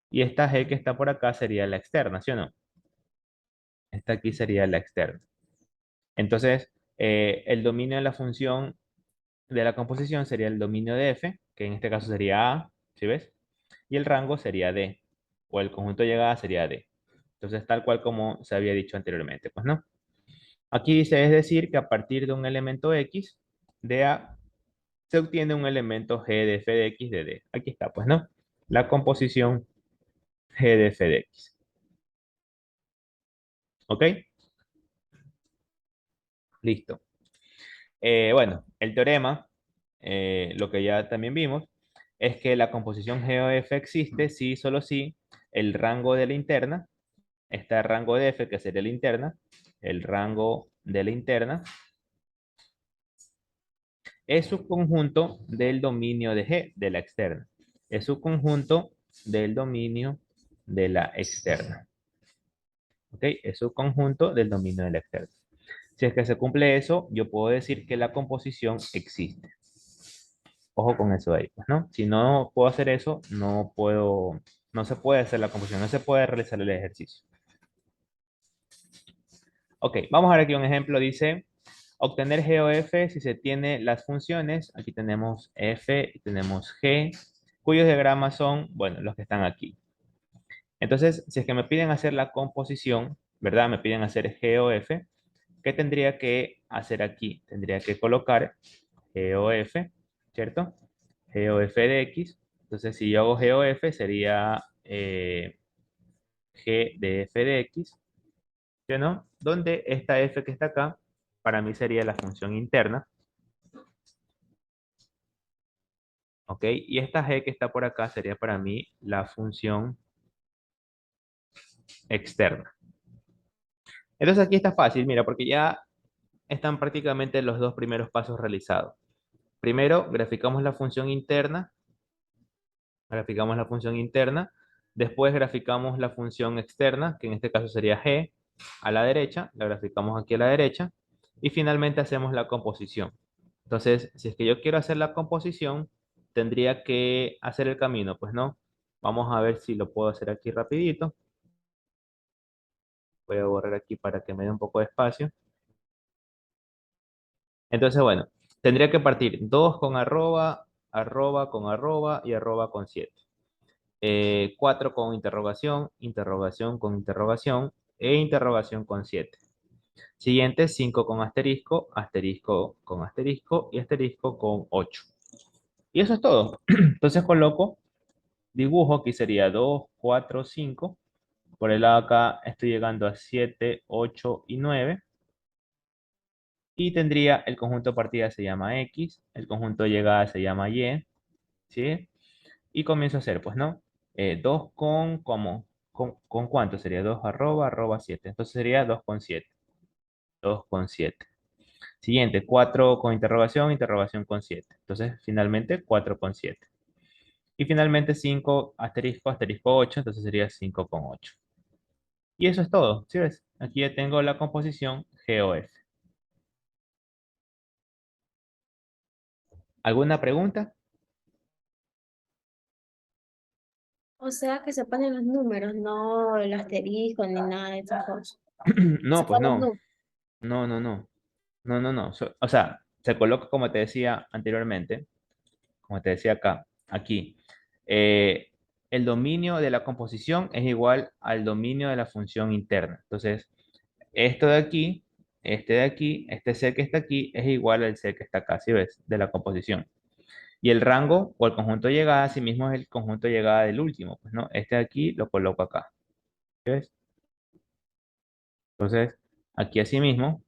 y esta g que está por acá sería la externa, ¿sí o no? Esta aquí sería la externa. Entonces, el dominio de la función de la composición sería el dominio de f, que en este caso sería a, ¿sí ves? Y el rango sería d, o el conjunto de llegada sería d. Entonces, tal cual como se había dicho anteriormente, pues no. Aquí dice, es decir, que a partir de un elemento x de A se obtiene un elemento g de f de x de D. Aquí está, pues, ¿no? La composición g de f de x. ¿Ok? Listo. Bueno, el teorema, lo que ya también vimos, es que la composición g o f existe si y solo si el rango de la interna, está el rango de f, que sería la interna, el rango de la interna, es subconjunto del dominio de G, de la externa. Es subconjunto del dominio de la externa. ¿Ok? Es subconjunto del dominio de la externa. Si es que se cumple eso, yo puedo decir que la composición existe. Ojo con eso ahí, pues, ¿no? Si no puedo hacer eso, no se puede hacer la composición, no se puede realizar el ejercicio. Ok, vamos a ver aquí un ejemplo. Dice, obtener g o f si se tiene las funciones. Aquí tenemos f y tenemos g, cuyos diagramas son, bueno, los que están aquí. Entonces, si es que me piden hacer la composición, ¿verdad? Me piden hacer G o F. ¿Qué tendría que hacer aquí? Tendría que colocar G o F, ¿cierto? G o F de X. Entonces, si yo hago G o F, sería G de F de X, ¿sí o no? Donde esta F que está acá, para mí sería la función interna, ¿ok? Y esta G que está por acá sería para mí la función externa. Entonces aquí está fácil, mira, porque ya están prácticamente los dos primeros pasos realizados. Primero, graficamos la función interna, después graficamos la función externa, que en este caso sería G, a la derecha, la graficamos aquí a la derecha, y finalmente hacemos la composición. Entonces, si es que yo quiero hacer la composición, tendría que hacer el camino, pues no. Vamos a ver si lo puedo hacer aquí rapidito. Voy a borrar aquí para que me dé un poco de espacio. Entonces, bueno, tendría que partir 2 con arroba, arroba con arroba y arroba con 7. 4 con interrogación, interrogación con interrogación e interrogación con 7. Siguiente, 5 con asterisco, asterisco con asterisco y asterisco con 8. Y eso es todo. Entonces coloco, dibujo, aquí sería 2, 4, 5. Por el lado acá estoy llegando a 7, 8 y 9. Y tendría el conjunto de partida se llama X, el conjunto de llegada se llama Y, ¿sí? Y comienzo a hacer, pues, ¿no? 2 con, ¿cómo? ¿Con cuánto sería? 2 arroba, arroba 7. Entonces sería 2 con 7. 2 con 7. Siguiente, 4 con interrogación, interrogación con 7. Entonces, finalmente, 4 con 7. Y finalmente, 5 asterisco, asterisco 8. Entonces sería 5 con 8. Y eso es todo, ¿sí ves? Aquí ya tengo la composición GOF. ¿Alguna pregunta? O sea que se ponen los números, no el asterisco ni nada de esas cosas. Se No, pues ponen los no. números. No, no, no. No, no, no. O sea, se coloca como te decía anteriormente, como te decía acá, aquí. Eh, el dominio de la composición es igual al dominio de la función interna. Entonces, esto de aquí, este de aquí, este C que está aquí, es igual al C que está acá, ¿sí ves? De la composición. Y el rango o el conjunto de llegada, asimismo, es el conjunto de llegada del último. Pues, ¿no? Este de aquí lo coloco acá. ¿Sí ves? Entonces, aquí asimismo.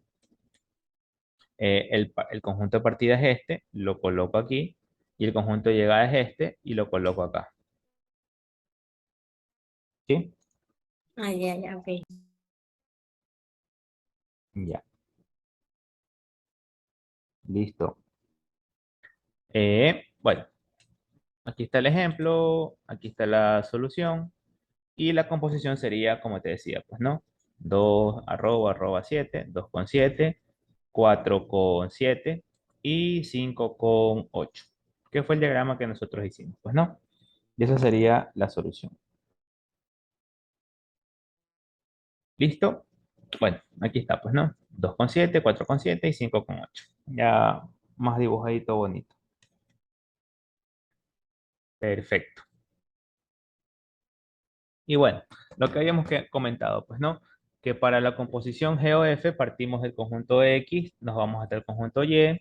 El conjunto de partida es este, lo coloco aquí, y el conjunto de llegada es este, y lo coloco acá. ¿Sí? Ah, ya, ya, ok. Ya, listo. Bueno, aquí está el ejemplo, aquí está la solución, y la composición sería, como te decía, pues, ¿no? 2 arroba, arroba 7, 2 con 7, 4 con 7 y 5 con 8, que fue el diagrama que nosotros hicimos, pues, ¿no? Y esa sería la solución. ¿Listo? Bueno, aquí está, pues, ¿no? 2,7, 4,7 y 5,8. Ya más dibujadito bonito. Perfecto. Y bueno, lo que habíamos comentado, pues, ¿no? Que para la composición GOF partimos del conjunto X, nos vamos hasta el conjunto Y,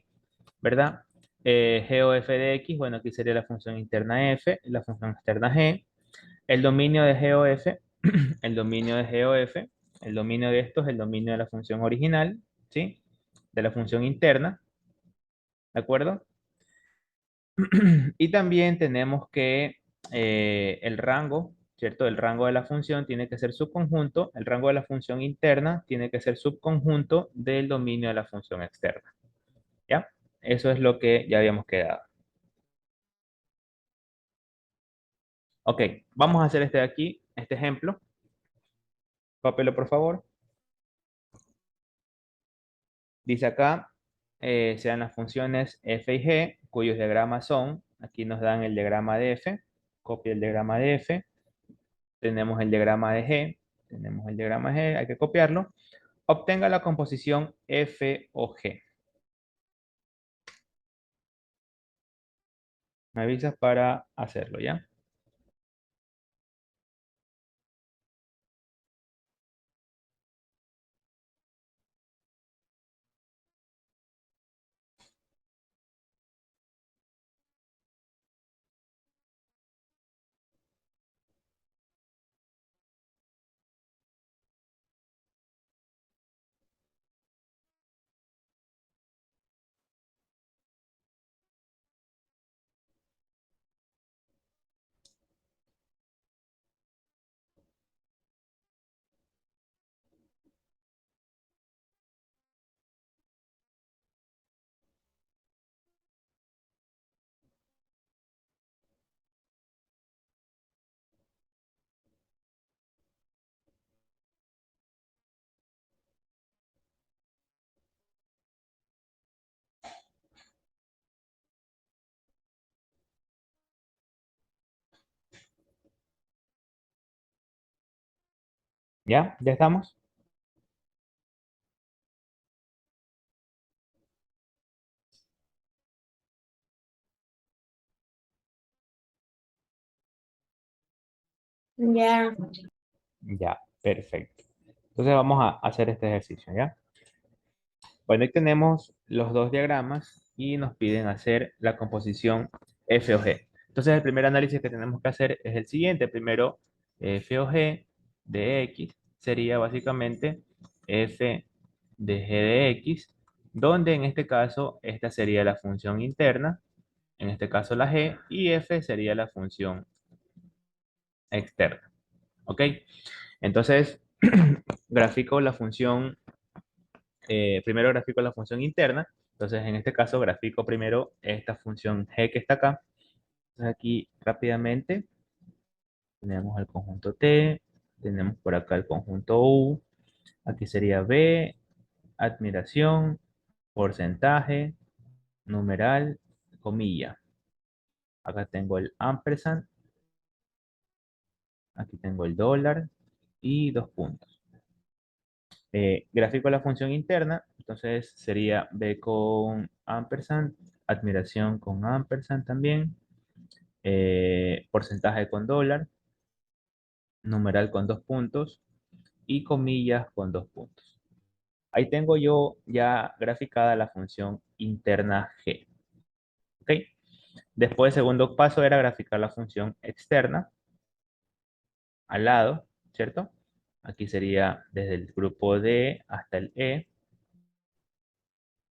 ¿verdad? GOF de X, bueno, aquí sería la función interna F, la función externa G. El dominio de GOF, el dominio de GOF, el dominio de esto es el dominio de la función original, ¿sí? De la función interna, ¿de acuerdo? Y también tenemos que el rango, ¿cierto? El rango de la función tiene que ser subconjunto, el rango de la función interna tiene que ser subconjunto del dominio de la función externa, ¿ya? Eso es lo que ya habíamos quedado. Ok, vamos a hacer este de aquí, este ejemplo. Papelo, por favor. Dice acá, sean las funciones f y g, cuyos diagramas son, aquí nos dan el diagrama de f, copia el diagrama de f, tenemos el diagrama de g, tenemos el diagrama de g, hay que copiarlo. Obtenga la composición F o G. Me avisas para hacerlo, ¿ya? ¿Ya? ¿Ya estamos? Ya. Ya, perfecto. Entonces vamos a hacer este ejercicio, ¿ya? Bueno, ahí tenemos los dos diagramas y nos piden hacer la composición F o G. Entonces el primer análisis que tenemos que hacer es el siguiente. Primero, F o G de X sería básicamente F de G de X, donde en este caso esta sería la función interna, en este caso la G, y F sería la función externa. ¿Ok? Entonces, grafico la función, primero grafico la función interna. Entonces, en este caso, grafico primero esta función g que está acá. Entonces, aquí rápidamente tenemos el conjunto T, tenemos por acá el conjunto U, aquí sería B, admiración, porcentaje, numeral, comilla. Acá tengo el ampersand, aquí tengo el dólar y dos puntos. Gráfico de la función interna, entonces sería B con ampersand, admiración con ampersand también, porcentaje con dólar, numeral con dos puntos y comillas con dos puntos. Ahí tengo yo ya graficada la función interna G. ¿Ok? Después, el segundo paso era graficar la función externa al lado, ¿cierto? Aquí sería desde el grupo D hasta el E.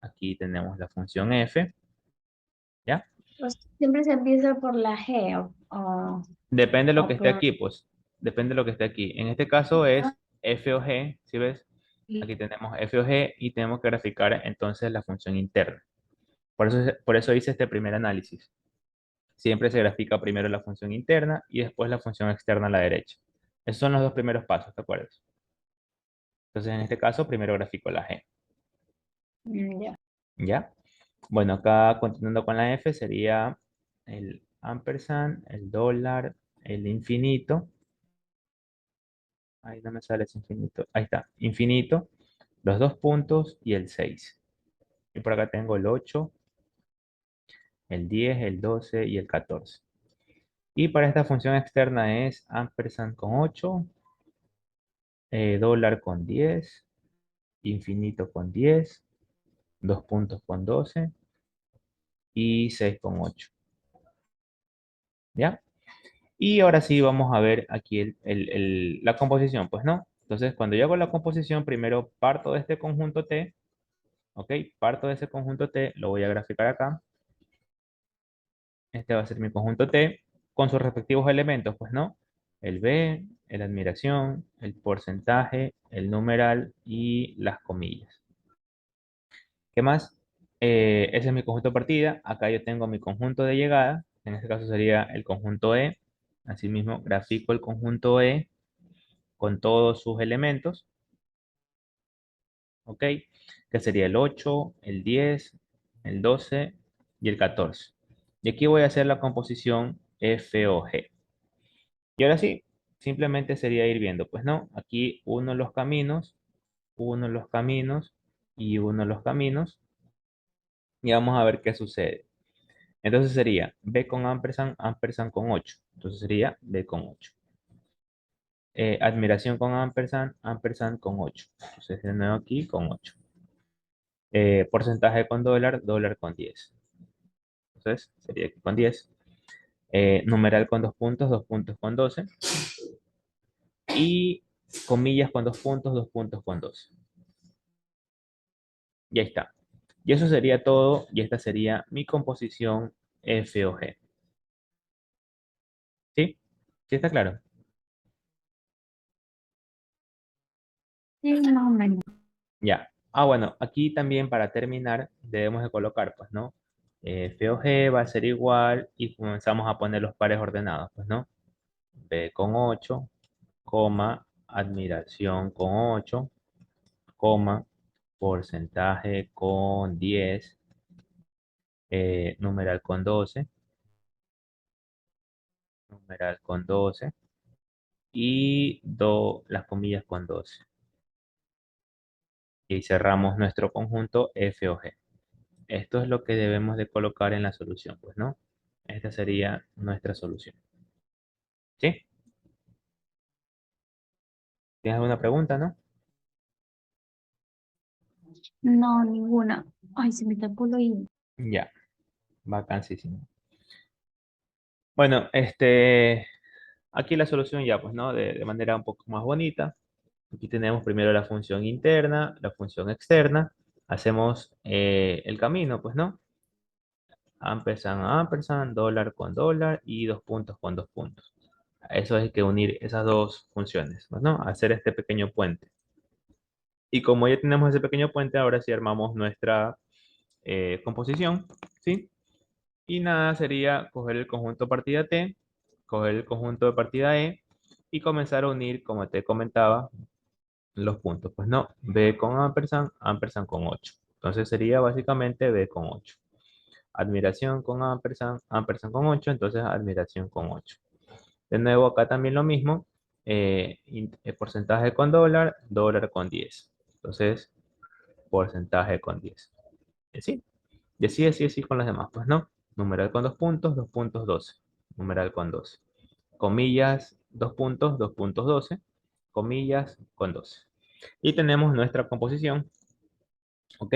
Aquí tenemos la función F, ¿ya? Pues siempre se empieza por la G Depende de lo que o esté por... aquí, pues. Depende de lo que esté aquí. En este caso es F o G, ¿sí ves? Aquí tenemos F o G y tenemos que graficar entonces la función interna. Por eso hice este primer análisis. Siempre se grafica primero la función interna y después la función externa a la derecha. Esos son los dos primeros pasos, ¿te acuerdas? Entonces en este caso primero grafico la G. Ya. ¿Ya? Bueno, acá continuando con la F sería el ampersand, el dólar, el infinito. Ahí no me sale ese infinito. Ahí está, infinito, los dos puntos y el 6. Y por acá tengo el 8, el 10, el 12 y el 14. Y para esta función externa es ampersand con 8, dólar con 10, infinito con 10, dos puntos con 12 y 6 con 8. ¿Ya? Y ahora sí vamos a ver aquí la composición, pues no. Entonces, cuando yo hago la composición, primero parto de este conjunto T, ¿ok? Parto de ese conjunto T, lo voy a graficar acá. Este va a ser mi conjunto T con sus respectivos elementos, pues no. El B, la admiración, el porcentaje, el numeral y las comillas. ¿Qué más? Ese es mi conjunto de partida. Acá yo tengo mi conjunto de llegada. En este caso sería el conjunto E. Asimismo, grafico el conjunto E con todos sus elementos, ¿ok? Que sería el 8, el 10, el 12 y el 14. Y aquí voy a hacer la composición F o G. Y ahora sí, simplemente sería ir viendo, pues no, aquí uno los caminos, uno los caminos y uno los caminos. Y vamos a ver qué sucede. Entonces sería B con ampersand, ampersand con 8. Entonces sería B con 8. Admiración con ampersand, ampersand con 8. Entonces de nuevo aquí con 8. Porcentaje con dólar, dólar con 10. Entonces sería aquí con 10. Numeral con dos puntos con 12. Y comillas con dos puntos con 12. Y ahí está. Y eso sería todo. Y esta sería mi composición F o G. ¿Sí? ¿Sí está claro? Sí, más o menos. Ya. Ah, bueno, aquí también para terminar debemos de colocar, pues, ¿no? F o G va a ser igual y comenzamos a poner los pares ordenados, pues, ¿no? B con 8, coma, admiración con 8, coma, porcentaje con 10, numeral con 12, numeral con 12 y las comillas con 12. Y cerramos nuestro conjunto F o G. Esto es lo que debemos de colocar en la solución, pues, ¿no? Esta sería nuestra solución. ¿Sí? ¿Tienes alguna pregunta, no? No, ninguna. Ay, se me tapó el oído. Ya, vacancísimo. Bueno, aquí la solución ya, pues, ¿no? De manera un poco más bonita. Aquí tenemos primero la función interna, la función externa. Hacemos el camino, pues, ¿no? Ampersand, ampersand, dólar con dólar y dos puntos con dos puntos. Eso hay que unir esas dos funciones, pues, ¿no? Hacer este pequeño puente. Y como ya tenemos ese pequeño puente, ahora sí armamos nuestra composición, ¿sí? Y nada, sería coger el conjunto partida T, coger el conjunto de partida E y comenzar a unir, como te comentaba, los puntos. Pues no, B con ampersand, ampersand con 8. Entonces sería básicamente B con 8. Admiración con ampersand, ampersand con 8, entonces admiración con 8. De nuevo, acá también lo mismo, porcentaje con dólar, dólar con 10. Entonces, porcentaje con 10. Y así, y así con las demás, pues no. Numeral con dos puntos 12. Numeral con 12. Comillas, dos puntos 12. Comillas con 12. Y tenemos nuestra composición, ¿ok?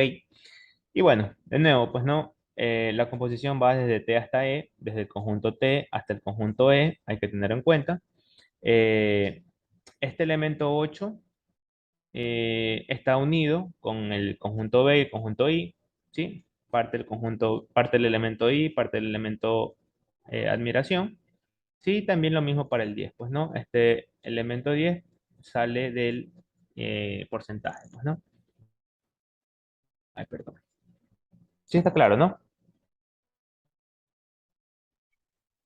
Y bueno, de nuevo, pues no, la composición va desde T hasta E, desde el conjunto T hasta el conjunto E, hay que tener en cuenta. Eh, este elemento 8 está unido con el conjunto B y el conjunto I, ¿sí? Parte del conjunto, parte del elemento I, parte del elemento admiración. Sí, también lo mismo para el 10, pues no, este elemento 10 sale del porcentaje, pues no. Ay, perdón. Sí, está claro, ¿no?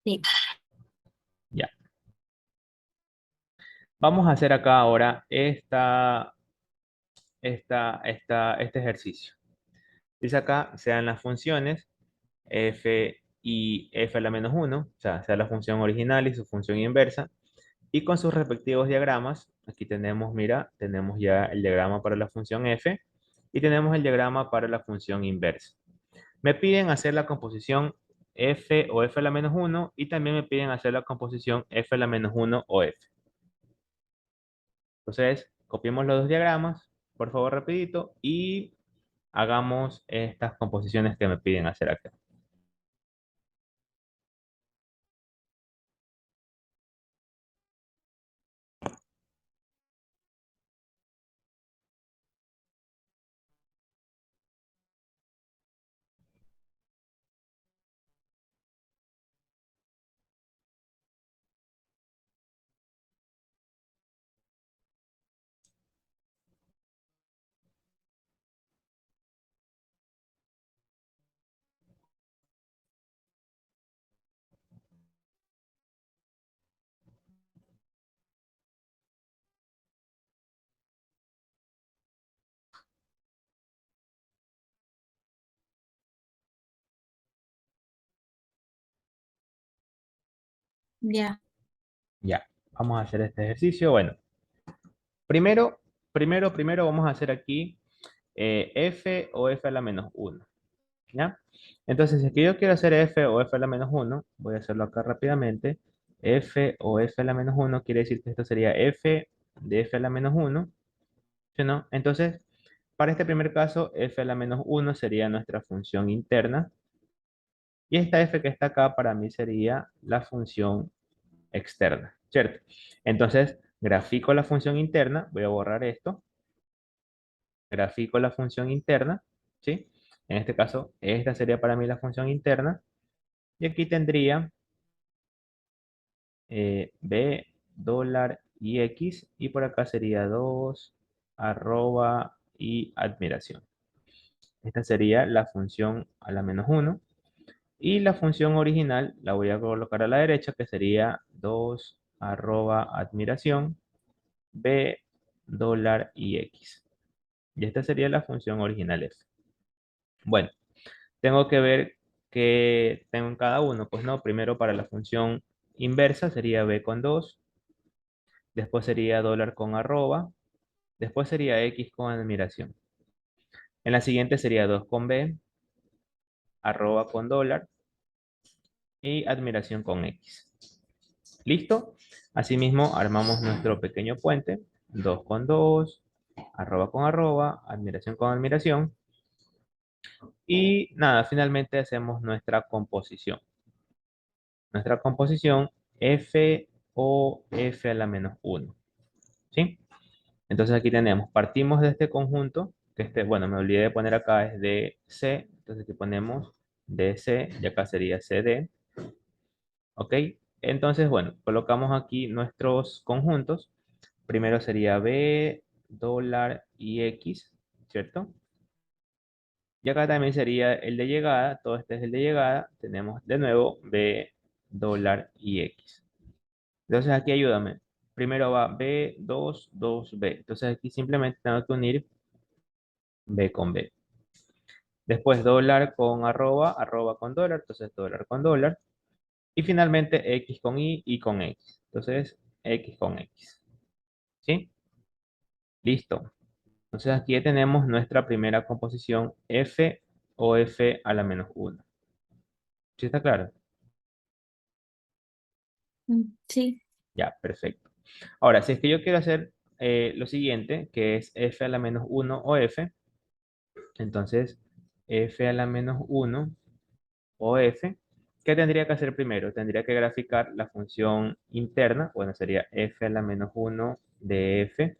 Sí. Ya. Vamos a hacer acá ahora este ejercicio. Dice acá, sean las funciones f y f a la menos uno, o sea la función original y su función inversa, y con sus respectivos diagramas. Aquí tenemos, mira, tenemos ya el diagrama para la función f y tenemos el diagrama para la función inversa. Me piden hacer la composición f o f a la menos uno y también me piden hacer la composición f a la menos uno o f. Entonces, copiemos los dos diagramas, por favor, rapidito, y hagamos estas composiciones que me piden hacer acá. Ya. Ya, vamos a hacer este ejercicio. Bueno, primero, primero vamos a hacer aquí f o f a la menos uno, ¿ya? Entonces, si es que yo quiero hacer f o f a la menos uno, voy a hacerlo acá rápidamente. F o f a la menos uno quiere decir que esto sería f de f a la menos uno, ¿sí o no? Entonces, para este primer caso, f a la menos uno sería nuestra función interna. Y esta f que está acá para mí sería la función externa, ¿cierto? Entonces, grafico la función interna, voy a borrar esto, grafico la función interna, ¿sí? En este caso, esta sería para mí la función interna, y aquí tendría B, dólar y X, y por acá sería 2, arroba y admiración. Esta sería la función a la menos uno. Y la función original la voy a colocar a la derecha, que sería 2 arroba admiración, B, dólar y X. Y esta sería la función original F. Bueno, tengo que ver qué tengo en cada uno. Pues no, primero para la función inversa sería B con 2, después sería dólar con arroba, después sería X con admiración. En la siguiente sería 2 con B, arroba con dólar y admiración con X. ¿Listo? Asimismo, armamos nuestro pequeño puente, 2 con 2, arroba con arroba, admiración con admiración. Y nada, finalmente hacemos nuestra composición. Nuestra composición F o F a la menos 1. ¿Sí? Entonces aquí tenemos, partimos de este conjunto, que este, bueno, me olvidé de poner acá, es de C. Entonces aquí ponemos DC y acá sería CD. ¿Ok? Entonces, bueno, colocamos aquí nuestros conjuntos. Primero sería B, dólar y X, ¿cierto? Y acá también sería el de llegada, todo este es el de llegada. Tenemos de nuevo B, dólar y X. Entonces aquí ayúdame. Primero va B, 2, 2B. Entonces aquí simplemente tengo que unir B con B. Después dólar con arroba, arroba con dólar, entonces dólar con dólar. Y finalmente X con Y con X. Entonces X con X. ¿Sí? Listo. Entonces aquí ya tenemos nuestra primera composición F o F a la menos 1. ¿Sí está claro? Sí. Ya, perfecto. Ahora, si es que yo quiero hacer lo siguiente, que es F a la menos 1 o F, entonces F a la menos 1 o F, ¿qué tendría que hacer primero? Tendría que graficar la función interna, bueno, sería F a la menos 1 de F,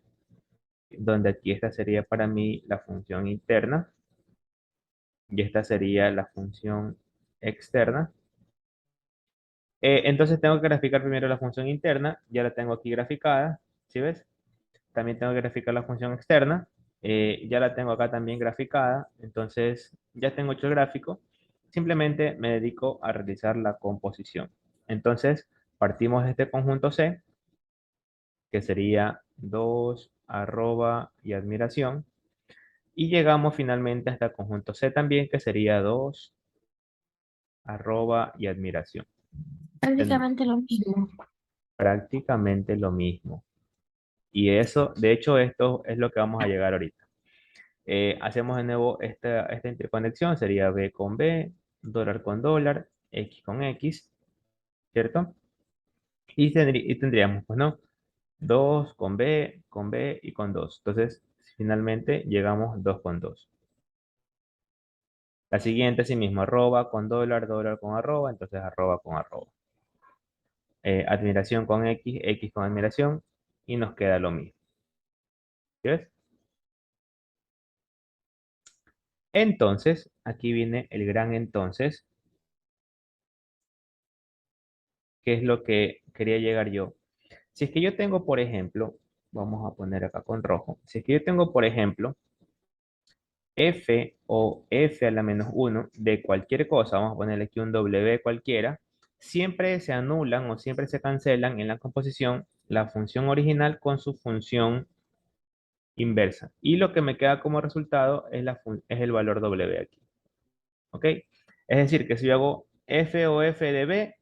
donde aquí esta sería para mí la función interna y esta sería la función externa. Entonces tengo que graficar primero la función interna, ya la tengo aquí graficada, ¿sí ves? También tengo que graficar la función externa, ya la tengo acá también graficada, entonces ya tengo hecho el gráfico, simplemente me dedico a realizar la composición. Entonces partimos de este conjunto C, que sería 2, arroba y admiración, y llegamos finalmente hasta el conjunto C también, que sería 2, arroba y admiración. Prácticamente lo mismo. Prácticamente lo mismo. Y eso, de hecho, esto es lo que vamos a llegar ahorita. Hacemos de nuevo esta interconexión, sería B con B, dólar con dólar, X con X, ¿cierto? Y tendríamos, pues, ¿no? 2 con B y con 2. Entonces, finalmente llegamos 2 con 2. La siguiente, sí mismo, arroba con dólar, dólar con arroba, entonces arroba con arroba. Admiración con X, X con admiración, y nos queda lo mismo. ¿Sí ves? Entonces, aquí viene el gran entonces, que es lo que quería llegar yo. Si es que yo tengo, por ejemplo, vamos a poner acá con rojo, si es que yo tengo, por ejemplo, F o F a la menos 1 de cualquier cosa, vamos a ponerle aquí un W cualquiera, siempre se anulan o siempre se cancelan en la composición la función original con su función inversa. Y lo que me queda como resultado es, es el valor W aquí. ¿Ok? Es decir, que si yo hago F o F de B,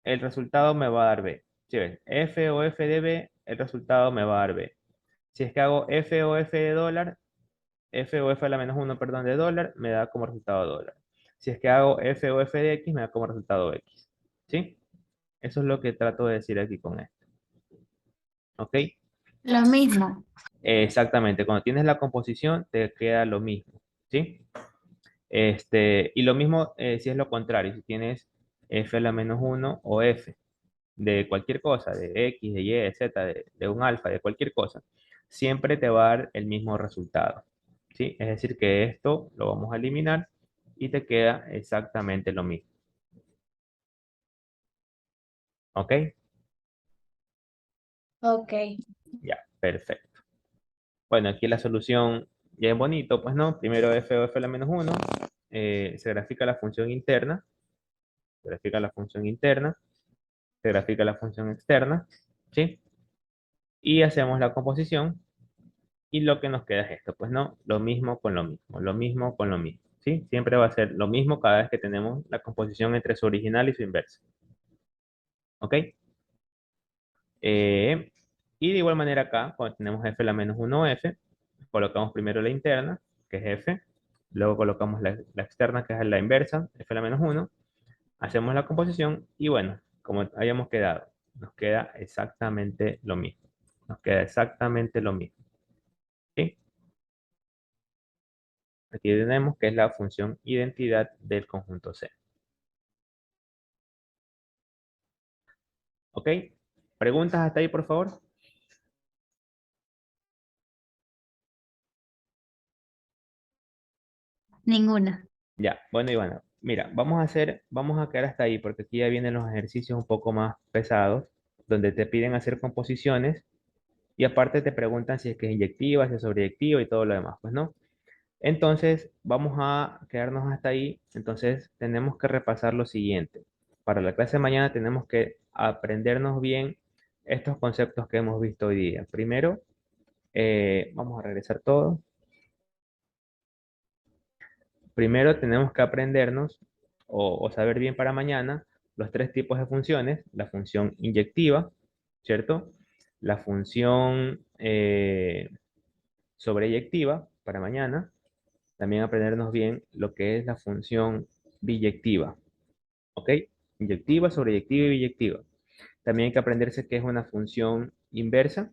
el resultado me va a dar B. ¿Sí ves? F o F de B, el resultado me va a dar B. Si es que hago F o F de dólar, F o F a la menos 1, perdón, de dólar, me da como resultado dólar. Si es que hago F o F de X, me da como resultado X. ¿Sí? Eso es lo que trato de decir aquí con esto. ¿Ok? Lo mismo. Exactamente. Cuando tienes la composición, te queda lo mismo. ¿Sí? Y lo mismo si es lo contrario, si tienes F a la menos 1 o F de cualquier cosa, de X, de Y, de Z, de un alfa, de cualquier cosa, siempre te va a dar el mismo resultado. ¿Sí? Es decir, que esto lo vamos a eliminar y te queda exactamente lo mismo. ¿Ok? Ok. Ya, perfecto. Bueno, aquí la solución ya es bonito, pues no. Primero f o f a la menos 1. Se grafica la función interna. Se grafica la función interna. Se grafica la función externa. ¿Sí? Y hacemos la composición. Y lo que nos queda es esto, pues no, lo mismo con lo mismo, lo mismo con lo mismo, ¿sí? Siempre va a ser lo mismo cada vez que tenemos la composición entre su original y su inversa, ¿ok? Eh, Y de igual manera acá, cuando tenemos f a la menos 1f, colocamos primero la interna, que es f, luego colocamos la externa, que es la inversa, f a la menos 1, hacemos la composición y bueno, como habíamos quedado, nos queda exactamente lo mismo. Nos queda exactamente lo mismo. ¿Sí? Aquí tenemos que es la función identidad del conjunto C. ¿Ok? ¿Preguntas hasta ahí, por favor? Ninguna. Ya, bueno, Ivana, mira, vamos a quedar hasta ahí porque aquí ya vienen los ejercicios un poco más pesados, donde te piden hacer composiciones y aparte te preguntan si es que es inyectiva, si es sobreyectiva y todo lo demás, pues no. Entonces, vamos a quedarnos hasta ahí. Entonces, tenemos que repasar lo siguiente. Para la clase de mañana tenemos que aprendernos bien estos conceptos que hemos visto hoy día. Primero, vamos a regresar todo. Primero tenemos que aprendernos o saber bien para mañana los tres tipos de funciones. La función inyectiva, ¿cierto? La función sobreyectiva para mañana. También aprendernos bien lo que es la función biyectiva, ¿ok? Inyectiva, sobreyectiva y biyectiva. También hay que aprenderse qué es una función inversa,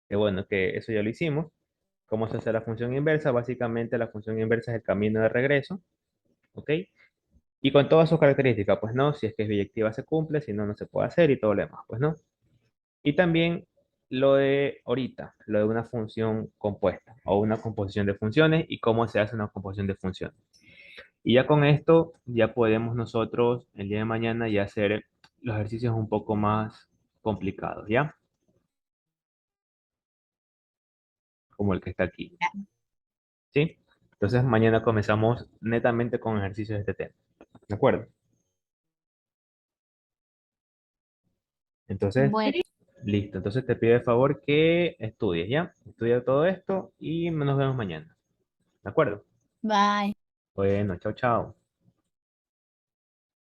que bueno, que eso ya lo hicimos. ¿Cómo se hace la función inversa? Básicamente la función inversa es el camino de regreso, ¿ok? Y con todas sus características, pues no, si es que es biyectiva se cumple, si no, no se puede hacer y todo lo demás, pues no. Y también lo de ahorita, lo de una función compuesta o una composición de funciones y cómo se hace una composición de funciones. Y ya con esto, ya podemos nosotros el día de mañana ya hacer los ejercicios un poco más complicados, ¿ya? Como el que está aquí, ¿sí? Entonces mañana comenzamos netamente con ejercicios de este tema, ¿de acuerdo? Entonces, Bueno, listo. Entonces te pido de favor que estudies, ¿ya? Estudia todo esto y nos vemos mañana, ¿de acuerdo? bye. Bueno, chao, chao.